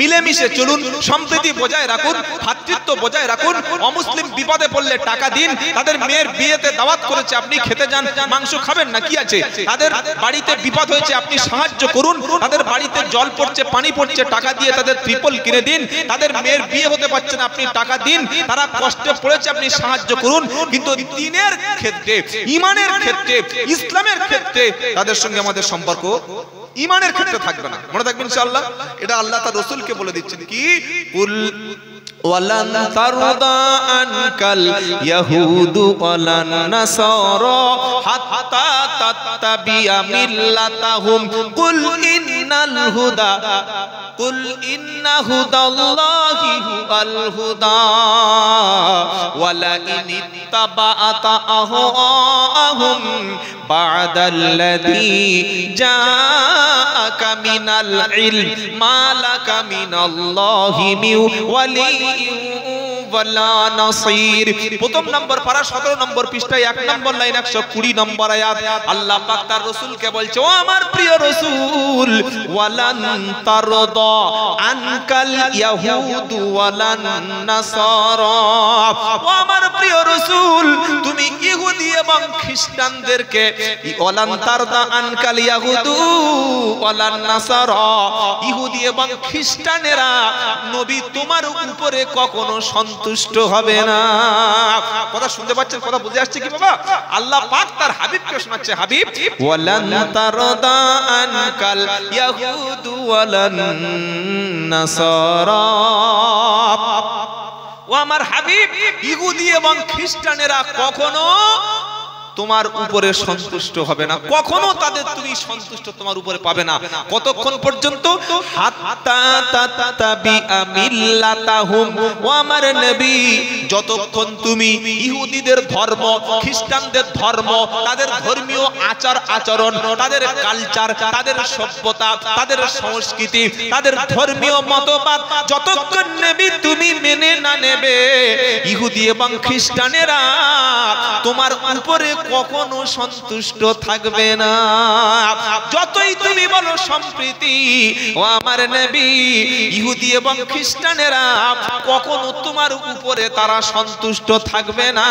মিলেমিশে চলুন, সম্প্রীতি বজায় রাখুন, ভ্রাতৃত্ব বজায় রাখুন। অমুসলিম বিপদে পড়লে টাকা দিন। তাদের মেয়ের বিয়েতে দাওয়াত করেছে, আপনি খেতে যান, মাংস খাবেন না, কি আছে? তাদের বাড়িতে বিপদ হয়েছে, আপনি সাহায্য করুন। তাদের বাড়িতে জল পড়ছে, পানি পড়ছে, টাকা দিয়ে তাদের ত্রিপল কিনে দিন। তাদের মেয়ের বিয়ে হতে পারছে না, আপনি টাকা দিন। তারা কষ্টে পড়েছে, আপনি সাহায্য করুন। কিন্তু দ্বীনের ক্ষেত্রে, ঈমানের ক্ষেত্রে, ইসলামের ক্ষেত্রে তাদের সঙ্গে আমাদের সম্পর্ক ঈমানের ক্ষেত্রে থাকবে না। মনে থাকবেন ইনশাআল্লাহ। এটা আল্লাহ তার রাসূলকে বলে দিচ্ছেন কি, কুল ওয়ালান তারদা আনকাল ইয়াহুদু ওয়ালান নাসারা হাত্তা তাত্তাবিয়া মিল্লাতাহুম কুল ইন্নাল হুদা কুল ইন্না হুদাল্লাহি হুয়াল হুদা ওয়ালা ইনিত্তাবাআতা আহওয়াহুম বা'দাল্লাযী জাআকা মিনাল ইলম মা লাকা মিনাল্লাহি মিন ওয়ালিয়্যিন ওয়ালা নাসীর। প্রথম নম্বর পারা 17 নম্বর পৃষ্ঠায় 1 নম্বর লাইন 120 নম্বর আয়াত আল্লাহ পাক তার রাসূলকে বলছে, ও আমার প্রিয় রাসূল, ওয়ালান তারদা আনকাল ইয়াহুদু ওয়ালান নাসারা, ও আমার প্রিয় রাসূল তুমি ইহুদি এবং খ্রিস্টানদেরকে, ওয়ালান তারদা আনকাল ইয়াহুদু ওয়ালান নাসারা, ইহুদি এবং খ্রিস্টানেরা নবী তোমার উপরে কখনো সন্তুষ্ট হবে না। কথা শুনতে পাচ্ছেন? কথা বুঝে আসছে কি বাবা? আল্লাহ পাক তার হাবিবকে শোনাচ্ছে, হাবিব ওয়ালান তারদা আনকাল ইয়াহুদু ওয়ালান নাসারা, ও আমার হাবিব ইহুদি এবং খ্রিস্টানেরা কখনো তোমার উপরে সন্তুষ্ট হবে না, কখনো তাদের তুমি সন্তুষ্ট তোমার উপরে পাবে না। কতক্ষণ পর্যন্ত? হাত্তা তাত্তাবিআ মিল্লাতাহুম, ও আমার নবী যতক্ষণ তুমি ইহুদিদের ধর্ম, খ্রিস্টানদের ধর্ম, তাদের ধর্মীয় আচার আচরণ, তাদের কালচার, তাদের সভ্যতা, তাদের সংস্কৃতি, তাদের ধর্মীয় মতবাদ যতক্ষণ নবী তুমি মেনে না নেবে, ইহুদি এবং খ্রিস্টানেরা তোমার উপরে কখনো সন্তুষ্ট থাকবে না। যতই তুমি বলো সম্প্রীতি, ও আমার নবী ইহুদি এবং খ্রিস্টানেরা কখনো তোমার উপরে তারা সন্তুষ্ট থাকবে না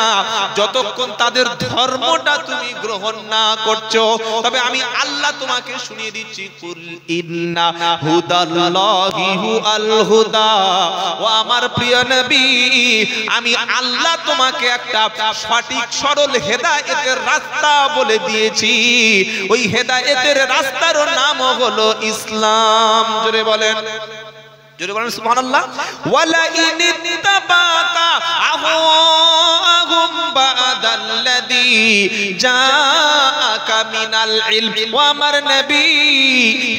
যতক্ষণ তাদের ধর্মটা তুমি গ্রহণ না করছো। তবে আমি আল্লাহ তোমাকে শুনিয়ে দিচ্ছি, কুল ইন্না হুদাল্লাহি হুয়াল হুদা, ও আমার প্রিয় নবী আমি আল্লাহ তোমাকে একটা সঠিক সরল হেদায়েত রাস্তা বলে দিয়েছি। ওই হেদায়েতের রাস্তার নাম হলো ইসলাম। জোরে বলেন, জোরে বলেন সুবহানাল্লাহ। ওয়ালা ইনিত্তাবাতা আহওয়াহুম বাদাল্লাযী জাআকা মিনাল ইলম, ও আমার নবী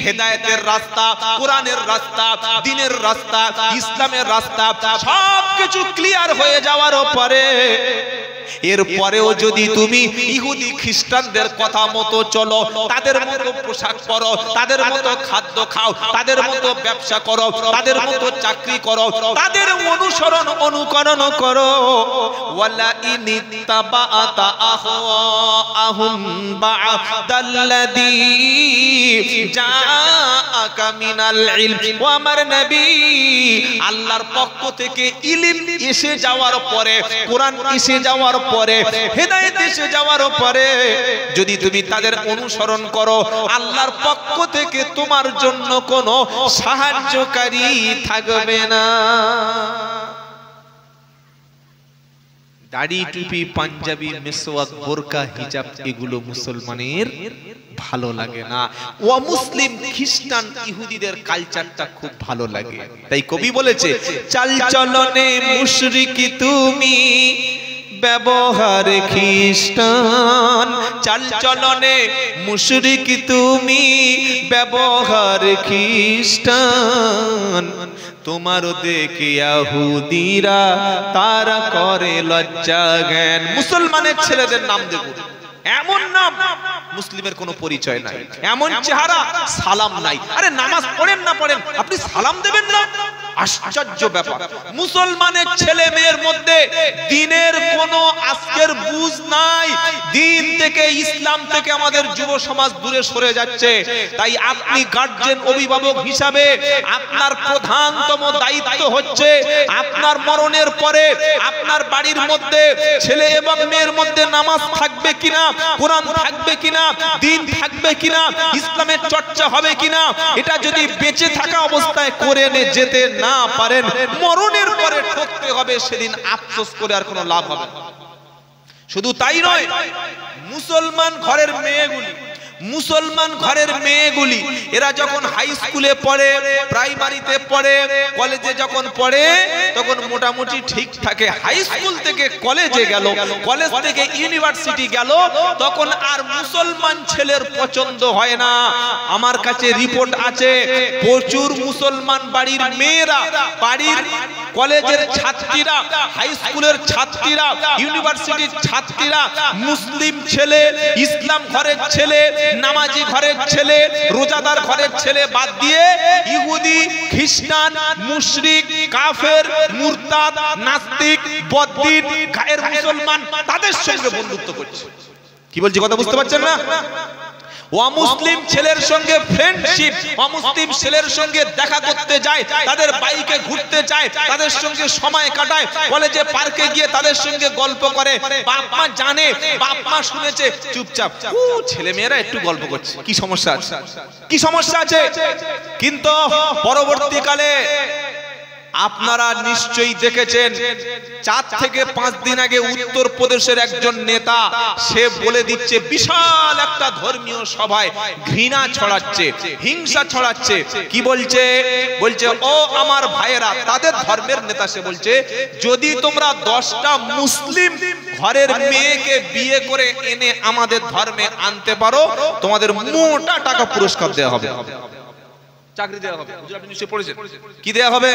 হেদায়েতের রাস্তা, কোরআনের রাস্তা, দ্বীনের রাস্তা, ইসলামের রাস্তা সবকিছু ক্লিয়ার হয়ে যাওয়ার পরে এরপরেও যদি তুমি ইহুদি খ্রিস্টানদের কথা মতো চলো, তাদের মতো পোশাক পরো, তাদের মতো খাদ্য খাও, তাদের মতো ব্যবসা করো, তাদের মতো চাকরি করো, তাদের অনুসরণ অনুকরণ করো, ওয়ালা ইনিত্তাবাআতা আহওয়াআহুম বা'দাল্লাযী জাআকা মিনাল ইলম, ও আমার নবী, আল্লাহর পক্ষ থেকে ইলম এসে যাওয়ার পরে, কোরআন এসে যাওয়ার পরে, হেদায়েত এসে যাওয়ার পরে যদি তুমি তাদের অনুসরণ করো, আল্লাহর পক্ষ থেকে তোমার জন্য কোনো সাহায্যকারী থাকবে না। দাড়ি, টুপি, পাঞ্জাবি, মেসওয়াক, বোরকা, হিজাব এগুলো মুসলমানের ভালো লাগে না। ও মুসলিম খ্রিস্টান ইহুদিদের কালচারটা খুব ভালো লাগে। তাই কবি বলেছে, চাল চলনে মুশরিকি তুমি, ব্যবহার খ্রিস্টান, চাল চলনে মুশরিকি তুমি, ব্যবহার খ্রিস্টান, তোমার দেখে ইহুদিরা তারা করে লজ্জা জ্ঞান। মুসলমানের ছেলেদের নাম দেব, এমন নাম মুসলিমের কোনো পরিচয় নাই, এমন চেহারা, সালাম নাই। আরে নামাজ পড়েন না পড়েন, আপনি সালাম দেবেন না? আশ্চর্য ব্যাপার। মুসলমানের ছেলে মেয়ের মধ্যে দিনের কোনো আজকের বুঝ নাই। দিন থেকে, ইসলাম থেকে আমাদের যুব সমাজ দূরে সরে যাচ্ছে। তাই আপনি গার্জিয়ান, অভিভাবক হিসাবে আপনার প্রধানতম দায়িত্ব হচ্ছে আপনার মরণের পরে আপনার বাড়ির মধ্যে ছেলে এবং মেয়ের মধ্যে নামাজ থাকবে কিনা, কোরআন থাকবে কিনা, দিন থাকবে কিনা, ইসলামের চর্চা হবে কিনা, এটা যদি বেঁচে থাকা অবস্থায় করে যেতে না পারেন, মরণের পরে ঠকতে হবে। সেদিন আফসোস করে আর কোনো লাভ হবে না। শুধু তাই নয়, মুসলমান ঘরের মেয়েগুলি এরা যখন হাই স্কুলে পড়ে, প্রাইমারিতে পড়ে, কলেজে যখন পড়ে, তখন মোটামুটি ঠিক থাকে। হাই স্কুল থেকে কলেজে গেল, কলেজ থেকে ইউনিভার্সিটি গেল, তখন আর মুসলমান ছেলের পছন্দ হয় না। আমার কাছে রিপোর্ট আছে, প্রচুর মুসলমান বাড়ির মেয়েরা, বাড়ির কলেজের ছাত্রীরা, হাই স্কুলের ছাত্রীরা, ইউনিভার্সিটির ছাত্রীরা মুসলিম ছেলে, ইসলাম ঘরের ছেলে, নামাজি ঘরের ছেলে, রোজাদার ঘরের ছেলে বাদ দিয়ে ইহুদি, খ্রিস্টান, মুশরিক, কাফের, মুরতাদ, নাস্তিক, বদ্দিন, গায়ের মুসলমান, তাদের সঙ্গে বন্ধুত্ব করছে। কি বলছি কথা বুঝতে পারছেন না? অমুসলিম ছেলের সঙ্গে ফ্রেন্ডশিপ, অমুসলিম ছেলের সঙ্গে দেখা করতে যায়, তাদের বাইকে ঘুরতে যায়, তাদের সঙ্গে সময় কাটায়, কলেজে পার্কে গিয়ে তাদের সঙ্গে গল্প করে। বাপ মা জানে, বাপ মা শুনেছে, চুপচাপ ছেলে মেয়েরা একটু গল্প করছে, কি সমস্যা আছে, কি সমস্যা আছে? কিন্তু পরবর্তীকালে আপনারা নিশ্চয়ই দেখেছেন, 4 থেকে 5 দিন আগে উত্তর প্রদেশের একজন নেতা সে বলে দিচ্ছে, বিশাল একটা ধর্মীয় সভায় ঘৃণা ছড়াচ্ছে, হিংসা ছড়াচ্ছে। কি বলছে? বলছে, ও আমার ভাইয়েরা, তাদের ধর্মের নেতা সে বলছে, যদি তোমরা 10টা মুসলিম ঘরের মেয়েকে বিয়ে করে এনে আমাদের ধর্মে আনতে পারো, তোমাদের মোটা টাকা পুরস্কার দেওয়া হবে, চাকরি দেওয়া হবে। আপনি নিশ্চয়ই পড়েছেন, কি দেওয়া হবে?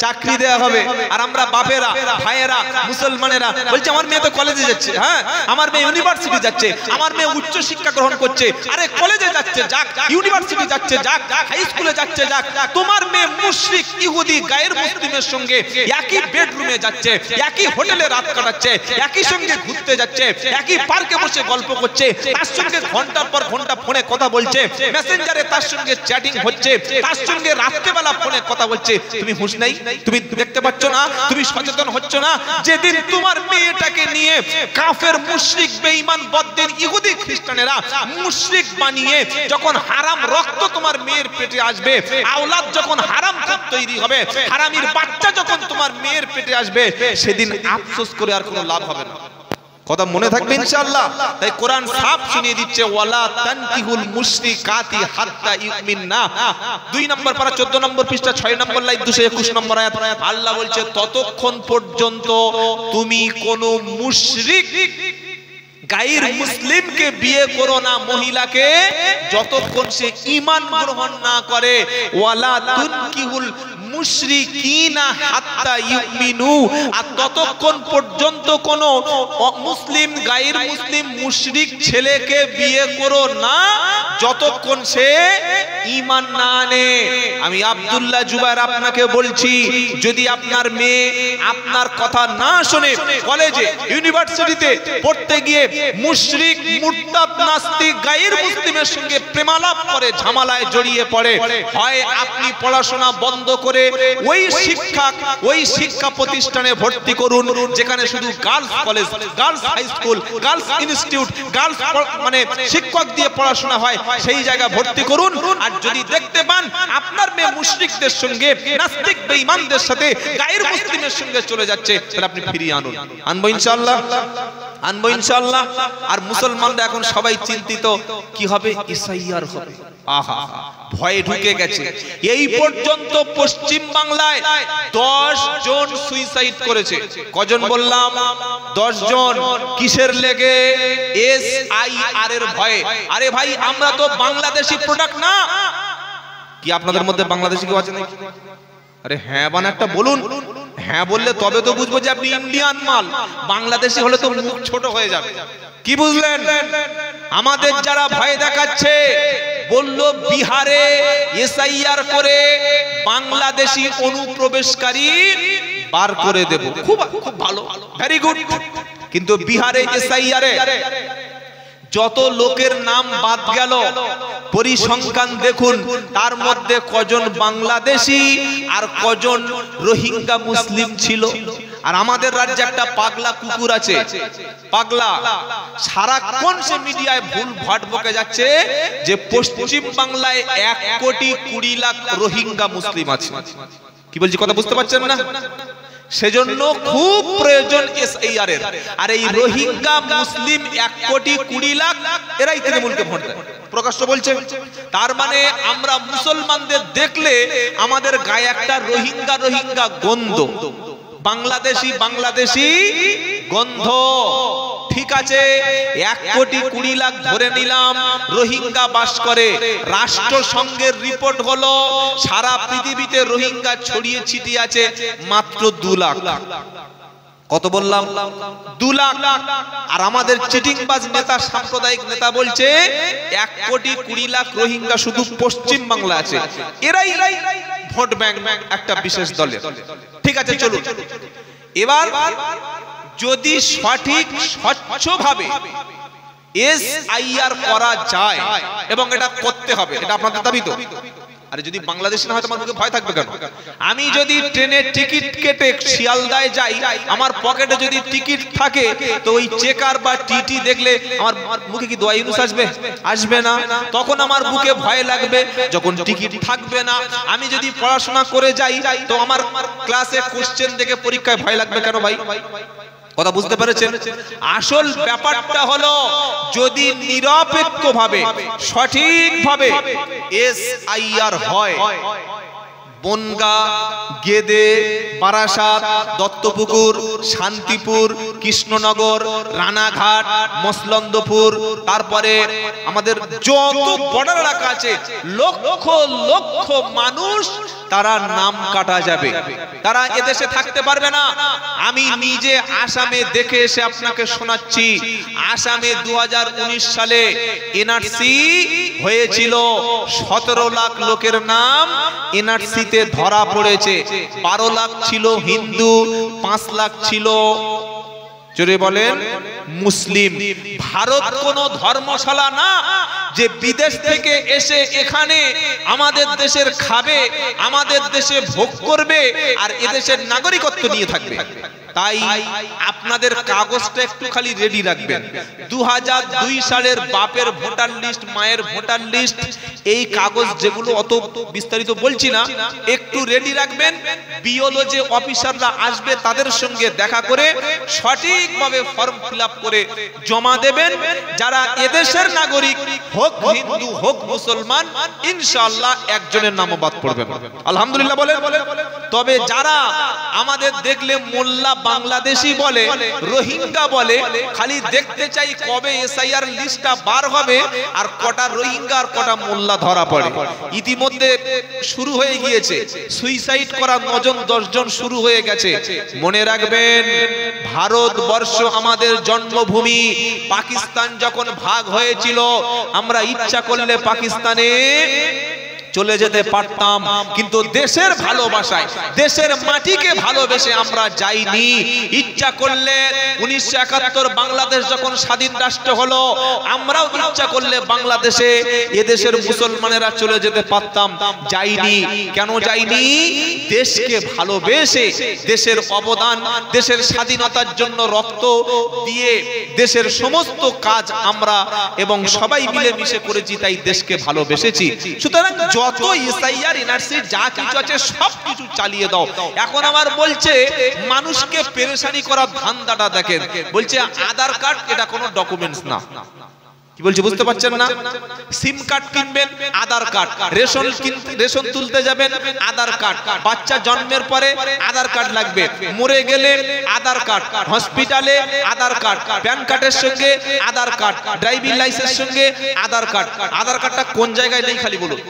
চাকরি দেওয়া হবে। আর আমরা বাপেরা, ভাইয়েরা, মুসলমানেরা বলছে, আমার মেয়ে তো কলেজে যাচ্ছে, হ্যাঁ, আমার মেয়ে ইউনিভার্সিটি যাচ্ছে, আমার মেয়ে উচ্চ শিক্ষা গ্রহণ করছে। আরে কলেজে যাচ্ছে যাক, ইউনিভার্সিটি যাচ্ছে যাক, হাই স্কুলে যাচ্ছে যাক, তোমার মেয়ে মুশরিক, ইহুদি, গায়ের মুসলিমের সঙ্গে একই বেডরুমে যাচ্ছে, একই হোটেলে রাত কাটাচ্ছে, একই সঙ্গে ঘুরতে যাচ্ছে, একই পার্কে বসে গল্প করছে, তার সঙ্গে ঘন্টার পর ঘন্টা ফোনে কথা বলছে, মেসেঞ্জারে তার সঙ্গে চ্যাটিং হচ্ছে, তার সঙ্গে রাত্রেবেলা ফোনে কথা বলছে। তুমি হুঁশ নাই? তুমি দেখতে পাচ্ছ না? তুমি সচেতন হচ্ছ না? যেদিন তোমার মেয়েটাকে নিয়ে কাফের, মুশরিক, বেঈমান, বদ্দিন, ইহুদি, খ্রিস্টানেরা মুশরিক বানিয়ে যখন হারাম রক্ত তোমার মেয়ের পেটে আসবে, আওলাদ যখন হারাম তৈরি হবে, হারামির বাচ্চা যখন তোমার মেয়ের পেটে আসবে, সেদিন আফসোস করে আর কোনো লাভ হবে না। কথা মনে থাকবে ইনশাআল্লাহ। তাই কোরআন সাফ শুনিয়ে দিচ্ছে, ওয়ালা তানকিহুল মুশরিকাতি হাত্তা ইউমিননা। 2 নম্বর পারা 14 নম্বর পৃষ্ঠা 6 নম্বর লাইন 221 নম্বর আয়াত। আল্লাহ বলছে, ততক্ষণ পর্যন্ত তুমি কোন মুশরিক, গায়ের মুসলিমকে বিয়ে করো না, মহিলাকে, যতক্ষণ সে ঈমান গ্রহণ না করে। ওয়ালা তুনকিহুল মুশরিকিনা হাত্তা ইউমিনু, আর ততক্ষণ পর্যন্ত কোন মুসলিম গায়র মুসলিম মুশরিক ছেলেকে বিয়ে করো না যতক্ষণ সে ঈমান না আনে। আমি আব্দুল্লাহ জুবায়ের আপনাকে বলছি, যদি আপনার মেয়ে আপনার কথা না শুনে কলেজে ইউনিভার্সিটিতে পড়তে গিয়ে মুশরিক মুরতাদ নাস্তিক গায়র মুসলিমের সঙ্গে প্রেমালাপ করে ঝামেলায় জড়িয়ে পড়ে, হয় আপনি পড়াশোনা বন্ধ করে ওই শিক্ষা প্রতিষ্ঠানে ভর্তি করুন যেখানে শুধু girls college, girls high school, girls institute, girls মানে শিক্ষক দিয়ে পড়াশোনা হয়, সেই জায়গা ভর্তি করুন। আর যদি দেখতে পান আপনার মেয়ে মুশরিকদের সঙ্গে, নাস্তিক বেঈমানদের সাথে, গায়র মুসলিমের সঙ্গে চলে যাচ্ছে, তাহলে আপনি ফিরিয়ে আনুন। আনবো ইনশাআল্লাহ, আনবো ইনশাআল্লাহ। আর মুসলমানরা এখন সবাই চিন্তিত কি হবে, এসআইআর হবে। আহা, ভয়ে ঢুকে গেছে। এই পর্যন্ত পশ্চিম বাংলায় 10 জন সুইসাইড করেছে। কজন বললাম? 10 জন। কিসের লেগে? এসআইআর এর ভয়ে। আরে ভাই, আমরা তো বাংলাদেশি প্রোডাক্ট না। কি আপনাদের মধ্যে বাংলাদেশি কেউ আছে নাকি? আরে হ্যাঁ বান একটা বলুন। হ্যাঁ বললে তবে তো বুঝবো যে আপনি ইন্ডিয়ান মাল। বাংলাদেশি হলে তো মুখ ছোট হয়ে যাবে। কি বুঝলেন? আমাদের যারা ভয় দেখাচ্ছে, বলল বিহারে এসআইআর করে বাংলাদেশি অনুপ্রবেশকারী বার করে দেব। খুব খুব ভালো, ভেরি গুড। কিন্তু বিহারে এসআইআর এ যত লোকের নাম বাদ গেল, পরিসংখ্যান দেখুন, তার মধ্যে কজন বাংলাদেশি আর কজন রোহিঙ্গা মুসলিম ছিল। আর আমাদের রাজ্যে একটা পাগলা কুকুর আছে, পাগলা, সারাক্ষণ সে মিডিয়ায় ভুল ভাট বকে যাচ্ছে যে পশ্চিম বাংলায় 1,20,00,000 রোহিঙ্গা মুসলিম আছে। কি বলছি কথা বুঝতে পারছেন না? সেজন্য খুব প্রয়োজন এসআইআর এর। আর এই রোহিঙ্গা মুসলিম 1,20,00,000 এরাই তৃণমূলকে ভোট দেয়, প্রকাশ্য বলছে। তার মানে আমরা মুসলমানদের দেখলে আমাদের গায়ে একটা রোহিঙ্গা রোহিঙ্গা গন্ধ, বাংলাদেশি বাংলাদেশি গন্ধ। ঠিক আছে, 1,20,00,000 ধরে নিলাম রোহিঙ্গা বাস করে। রাষ্ট্রসংঘের রিপোর্ট হলো সারা পৃথিবীতে রোহিঙ্গা ছড়িয়ে ছিটিয়ে আছে মাত্র 2 লাখ। কত বললাম? 2 লাখ। আর আমাদের চিটিংবাজ নেতা, সাম্প্রদায়িক নেতা বলছে 1,20,00,000 রোহিঙ্গা শুধু পশ্চিম বাংলা আছে। এরাই ভোট ব্যাংক একটা বিশেষ দলের। ঠিক আছে, চলুন এবার যদি সঠিক স্বচ্ছভাবে এসআইআর করা যায়, এবং এটা করতে হবে, এটা আপনাদের দাবি তো? আরে যদি বাংলাদেশ না হয় তোমার মুখে ভয় থাকবে কেন? আমি যদি ট্রেনের টিকিট কেটে শিয়ালদায় যাই, আমার পকেটে যদি টিকিট থাকে, তো ওই চেকার বা টিটি দেখলে আমার মুখে কি দোয়া ইউনুস আসবে? আসবে না। তখন আমার বুকে ভয় লাগবে। যখন টিকিট থাকবে না, আমি যদি পড়াশোনা করে যাই, তো আমার ক্লাসে কোশ্চেন দেখে পরীক্ষায় ভয় লাগবে কেন ভাই? কথা বুঝতে পেরেছেন? আসল ব্যাপারটা হলো যদি নিরপেক্ষভাবে সঠিকভাবে এসআইআর হয়, বনগা, গেদে, বারাসাত, দত্তপুকুর, শান্তিপুর, কৃষ্ণনগর, রানাঘাট, মসলন্দপুর, তারপরে আমাদের যত বর্ডার এলাকা আছে, লক্ষ লক্ষ মানুষ তারা নাম কাটা যাবে, তারা এদেশে থাকতে পারবে না। আমি নিজে আসামে দেখে এসে আপনাকে শোনাচ্ছি। আসামে 2019 সালে এনআরসি হয়েছিল, 17 লাখ লোকের নাম এনআরসিতে ধরা পড়েছে। 12 লাখ ছিল হিন্দু, 5 লাখ ছিল, জোরে বলেন, মুসলিম। ভারত কোন ধর্মশালা না যে বিদেশ থেকে এসে এখানে আমাদের দেশের খাবে, আমাদের দেশে ভোগ করবে আর এদেশের নাগরিকত্ব নিয়ে থাকবে। তাই আপনাদের কাগজটা একটু খালি রেডি রাখবেন। 2002 সালের বাপের ভোটার লিস্ট, মায়ের ভোটার লিস্ট, এই কাগজ যেগুলো অত বিস্তারিত বলছি না, একটু রেডি রাখবেন। বিওলো যে অফিসাররা আসবে তাদের সঙ্গে দেখা করে সঠিকভাবে ফর্ম ফিল আপ করে জমা দেবেন। যারা এদেশের নাগরিক, হোক হিন্দু হোক মুসলমান, ইনশাআল্লাহ একজনের নামও বাদ পড়বে না। আলহামদুলিল্লাহ বলেন। তবে যারা আমাদের দেখলে মোল্লা বাংলাদেশি বলে, রোহিঙ্গা বলে, খালি দেখতে চাই কবে এসআইআর লিস্টটা বার হবে আর কটা রোহিঙ্গা আর কটা মোল্লা ধরা পড়ে। ইতিমধ্যে শুরু হয়ে গিয়েছে, সুইসাইড করা 9 জন 10 জন শুরু হয়ে গেছে। মনে রাখবেন, ভারতবর্ষ আমাদের জন্মভূমি। পাকিস্তান যখন ভাগ হয়েছিল, আমরা ইচ্ছা করলে পাকিস্তানে চলে যেতে পারতাম, কিন্তু দেশের ভালোবাসায়, দেশের মাটিকে ভালোবেসে আমরা যাইনি। ইচ্ছা করলে 1971 বাংলাদেশ যখন স্বাধীন রাষ্ট্র হলো, আমরাও ইচ্ছা করলে বাংলাদেশে এদেশের মুসলমানেরা চলে যেতে পারতাম, যাইনি। কেন যাইনি? দেশকে ভালোবেসে, দেশের অবদান, দেশের স্বাধীনতার জন্য রক্ত দিয়ে দেশের সমস্ত কাজ আমরা এবং সবাই মিলেমিশে করেছি, তাই দেশকে ভালোবেসেছি। সুতরাং যত এসআইআর এনআরসি যা কিছু আছে সব কিছু চালিয়ে দাও। এখন আমার বলছে মানুষকে পেরেশানি করার ধান্দাটা দেখেন। বলছে আধার কার্ড এটা কোনো ডকুমেন্টস না। কি বলছে বুঝতে পারছেন না? সিম কার্ড কিনবেন, আধার কার্ড। রেশন তুলতে যাবেন, আধার কার্ড। বাচ্চা জন্মের পরে আধার কার্ড লাগবে, মরে গেলে আধার কার্ড, হসপিটালে আধার কার্ড, প্যান কার্ডের সঙ্গে আধার কার্ড, ড্রাইভিং লাইসেন্সের সঙ্গে আধার কার্ড। আধার কার্ডটা কোন জায়গায় নেই খালি বলুন,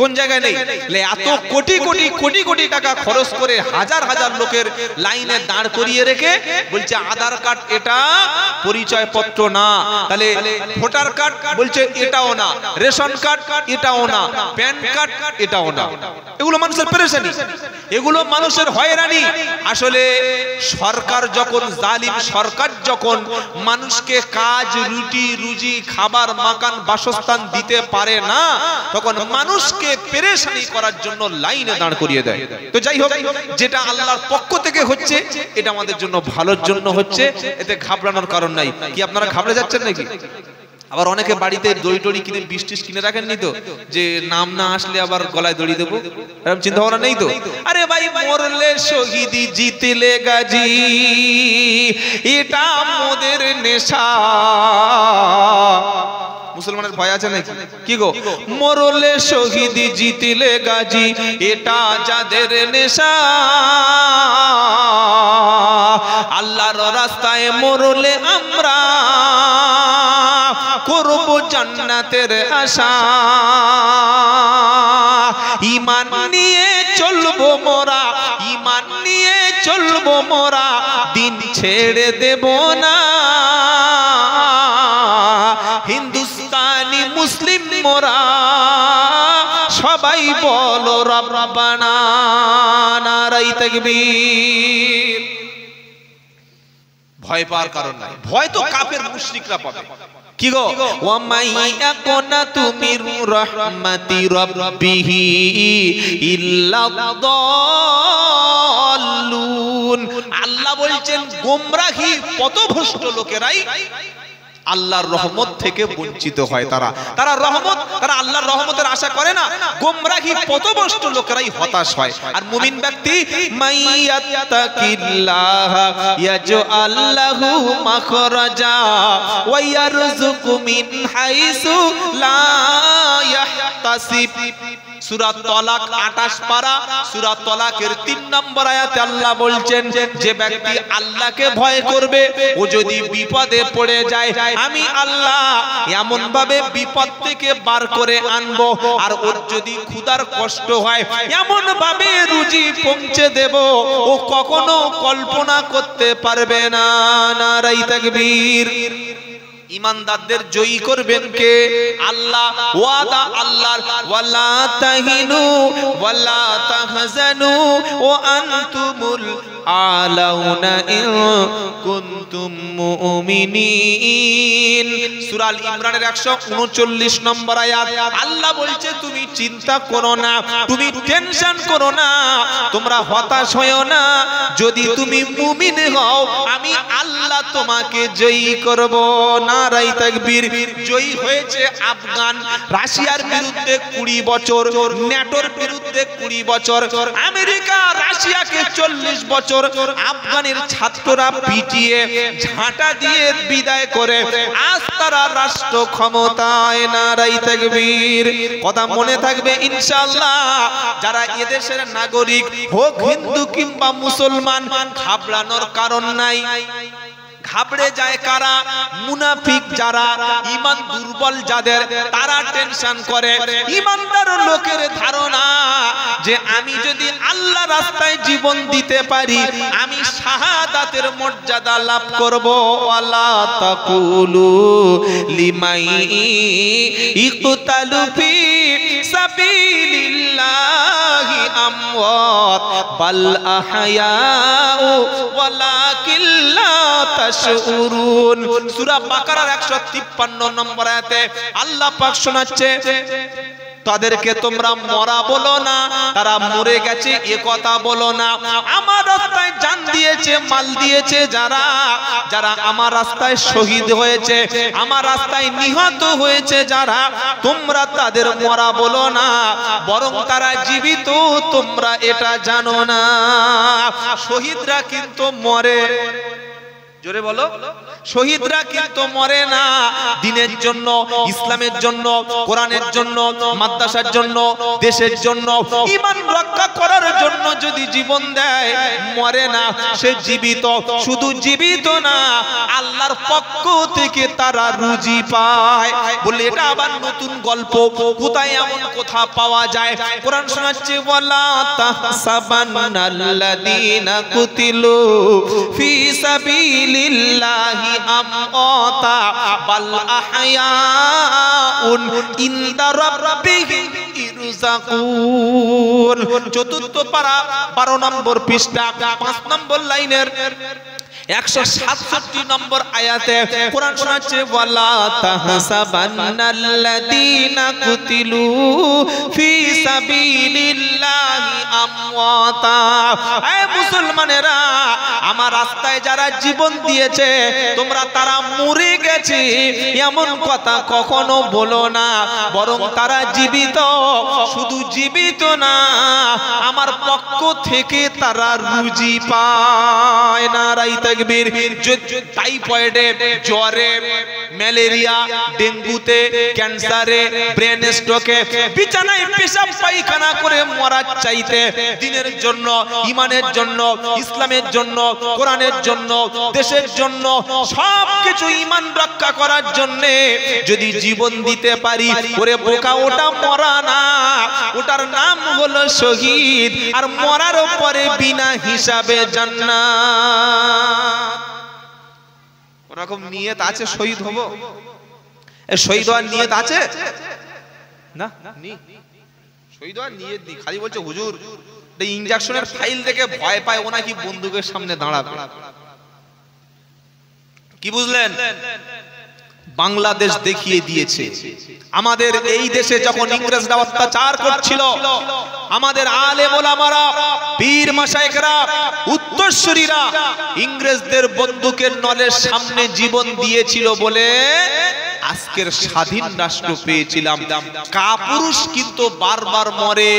কোন জায়গায় নেই? এত কোটি কোটি কোটি কোটি টাকা খরচ করে হাজার হাজার লোকের লাইনে দাঁড় করিয়ে রেখে বলছে আধার কার্ড এটা পরিচয় পত্র না। তাহলে ভোটার কার্ড বলছে এটাও না, রেশন কার্ড এটাও না, প্যান কার্ড এটাও না। এগুলো মানুষের পেরেশানি, এগুলো মানুষের হয়রানি। আসলে সরকার যখন জালিম, সরকার যখন মানুষকে কাজ, রুটি রুজি, খাবার, মাকান, বাসস্থান দিতে পারে না, তখন মানুষকে পেরেশানি করার জন্য লাইনে দাঁড় করিয়ে দেয়। তো যাই হোক, যেটা আল্লাহর পক্ষ থেকে হচ্ছে এটা আমাদের জন্য ভালোর জন্য হচ্ছে, এতে ঘাবড়ানোর কারণ নাই। কি আপনারা ঘাবড়ে যাচ্ছেন নাকি? আবার অনেকে বাড়িতে দড়ি টড়ি কিনে, বৃষ্টিস কিনে রাখেননি তো, যে নাম না আসলে আবার গলায় দড়ি দেবো, এরকম চিন্তা ভাবনা নেই তো? আরে ভাই, মরলে শহীদি জিতলে গাজী, এটা মোদের নেশা। মুসলমানের ভয় আছে নাকি? কি গো, মরলে শহীদি জিতলে গাজী, এটা যাদের নেশা। আল্লাহর রাস্তায় মরলে আমরা করব জান্নাতের আশা। ঈমান নিয়ে চলবো মোরা, ঈমান নিয়ে চলবো মোরা, দিন ছেড়ে দেব না। হিন্দুস্তানি মুসলিম মোরা, সবাই বলো রব্বানা, নারাই তাকবীর। ভয় পাওয়ার কারণ নাই, ভয় তো কাফের মুশরিকরা পাবে। কি গো, ওয়া মাইয়াকুনা তুমির রাহমাতি রাব্বিহি ইল্লাদ-দাল্লুন। আল্লাহ বলছেন গোমরাহি পথভ্রষ্ট লোকেরাই আল্লাহর রহমত থেকে বঞ্চিত হয়। তারা রহমত, তারা আল্লাহর রহমতের আশা করে না। গোমরাহি পথভ্রষ্ট লোকেরাই হতাশ হয়। আর মুমিন ব্যক্তি মাইয়াত্তাকিল্লাহ ইয়াজআল লাহু মাখরাজা ওয়া ইয়ারযুকু মিন হাইসু লা ইয়াহতাসিব। সূরা তালাক 28 পারা, সূরা তালাকের 3 নম্বর আয়াতে আল্লাহ বলছেন, যে ব্যক্তি আল্লাহকে ভয় করবে, ও যদি বিপদে পড়ে যায়, আমি আল্লাহ এমন ভাবে বিপদ থেকে বার করে আনবো, আর ওর যদি ক্ষুধার কষ্ট হয় এমন ভাবে রুজি পৌঁছে দেব ও কখনো কল্পনা করতে পারবে না। নারাই তাকবীর। ইমানদারদের জয়ী করবেন কে? আল্লাহ। ওয়াদা আল্লাহর, ওয়ালা তাহিনু ওয়ালা তাহজানু ওয়া আনতুমুল আলাউনা ইন কুনতুম মুমিনিন। সূরা আল ইমরানের 139 নম্বর আয়াত। আল্লাহ বলছে তুমি চিন্তা করো না, তুমি টেনশন করো না, তোমরা হতাশ হয়ো না। যদি তুমি মুমিন হও, আমি আল্লাহ আল্লাহ তোমাকে জয়ী করব। নারাই তাকবীর। জয়ী হয়েছে আফগান, রাশিয়ার বিরুদ্ধে 20 বছর, ন্যাটোর বিরুদ্ধে 20 বছর, আমেরিকা রাশিয়াকে 40 বছর আফগানের ছাত্ররা পিটিয়ে ঝাঁটা দিয়ে বিদায় করে আজ তারা রাষ্ট্র ক্ষমতায়। নারাই তাকবীর। কথা মনে থাকবে ইনশাআল্লাহ। যারা এদেশের নাগরিক হোক হিন্দু কিংবা মুসলমান, ঘাবড়ানোর কারণ নাই। ঘাবড়ে যায় কারা? মুনাফিক যারা, ঈমান দুর্বল যাদের, তারা টেনশন করে। ঈমানদার লোকের ধারণা যে আমি যদি আল্লাহ রাস্তায় জীবন দিতে পারি আমি শাহাদাতের মর্যাদা লাভ করব। ওয়ালা তাকুলু লিমাই ইকতালু ফি সাবিলিল্লাহি আমওয়াত বাল আহয়াউ ওয়ালাকিন লা তাশউরুন। সূরা বাকারার 153 নম্বর আয়াতে আল্লাহ পাক শোনাচ্ছে, তাদেরকে তোমরা মরা বলো না, তারা মরে গেছে এ কথা বলো না। আমার রাস্তায় জান দিয়েছে, মাল দিয়েছে যারা, যারা আমার রাস্তায় শহীদ হয়েছে, আমার রাস্তায় নিহত হয়েছে যারা, তোমরা তাদের মরা বলো না, বরং তারা জীবিত, তোমরা এটা জানো না। শহীদরা কিন্তু মরে। জোরে বলো। শহীদরা কিন্তু মরে না। দ্বীনের জন্য, ইসলামের জন্য, কোরআনের জন্য, মাদ্রাসার জন্য, দেশের জন্য, ঈমান রক্ষা করার জন্য যদি জীবন দেয় মরে না, সে জীবিত। শুধু জীবিত না, আল্লাহর পক্ষ থেকে তারা রুজি পায়। বলে এটা আবার নতুন গল্প। কোথায় এমন কথা পাওয়া যায়? কোরআন শোনাচ্ছে, ওয়ালা তাহসাবান্নাল্লাযীনা কুতিলু ফি সাবিলিল্লাহি আমওয়াতা বাল আহয়াউন ইনদা রাব্বিহিম ইরযাকুন। চতুর্থ পারা 12 নম্বর পৃষ্ঠা 5 নম্বর লাইনের 167 নম্বর আয়াতে কোরআন শোনাচ্ছে, ওয়ালা তাহসাবান্নাল্লাযীনা কুতিলু ফি সাবিলিল্লাহি আমওয়াতা। হে মুসলমানেরা, আমার রাস্তায় যারা জীবন দিয়েছে তোমরা তারা মরে গেছে এমন কথা কখনো বলো না, বরং তারা জীবিত। শুধু জীবিত না, আমার পক্ষ থেকে তারা রুজি পায়। নারাই তাকবীর। টাইফয়েডে, জ্বরে, ম্যালেরিয়া, ডেঙ্গুতে, ক্যান্সারে, ব্রেন স্ট্রোকে বিছানায় পেশাব পায়খানা করে মরার চাইতে দ্বীনের জন্য, ঈমানের জন্য, ইসলামের জন্য, কোরআনের জন্য, দেশের জন্য, সবকিছু ঈমান রক্ষা করার জন্য যদি জীবন দিতে পারি, ওরে বোকা, ওটা মরা না, ওটার নাম হলো শহীদ। আর মরার পরে বিনা হিসাবে জান্নাত। ওরকম নিয়ত আছে শহীদ হব? এ শহীদ হওয়ার নিয়ত আছে না? শহীদ হওয়ার নিয়ত নেই। খালি বলছে হুজুর ইনজেকশনের ফাইল দেখে ভয় পায়, ও নাকি বন্দুকের সামনে দাঁড়াবে। কি বুঝলেন? বাংলাদেশ দেখিয়ে দিয়েছে। আমাদের এই দেশে যখন ইংরেজরা অত্যাচার করছিল, আমাদের আলেম ওলামারা, পীর মাশায়েখরা, উত্তরসূরিরা ইংরেজদের বন্দুকের নলের সামনে জীবন দিয়েছিল বলে আজকের স্বাধীন রাষ্ট্র পেয়েছিলাম। কাপুরুষ কিন্তু বারবার মরে।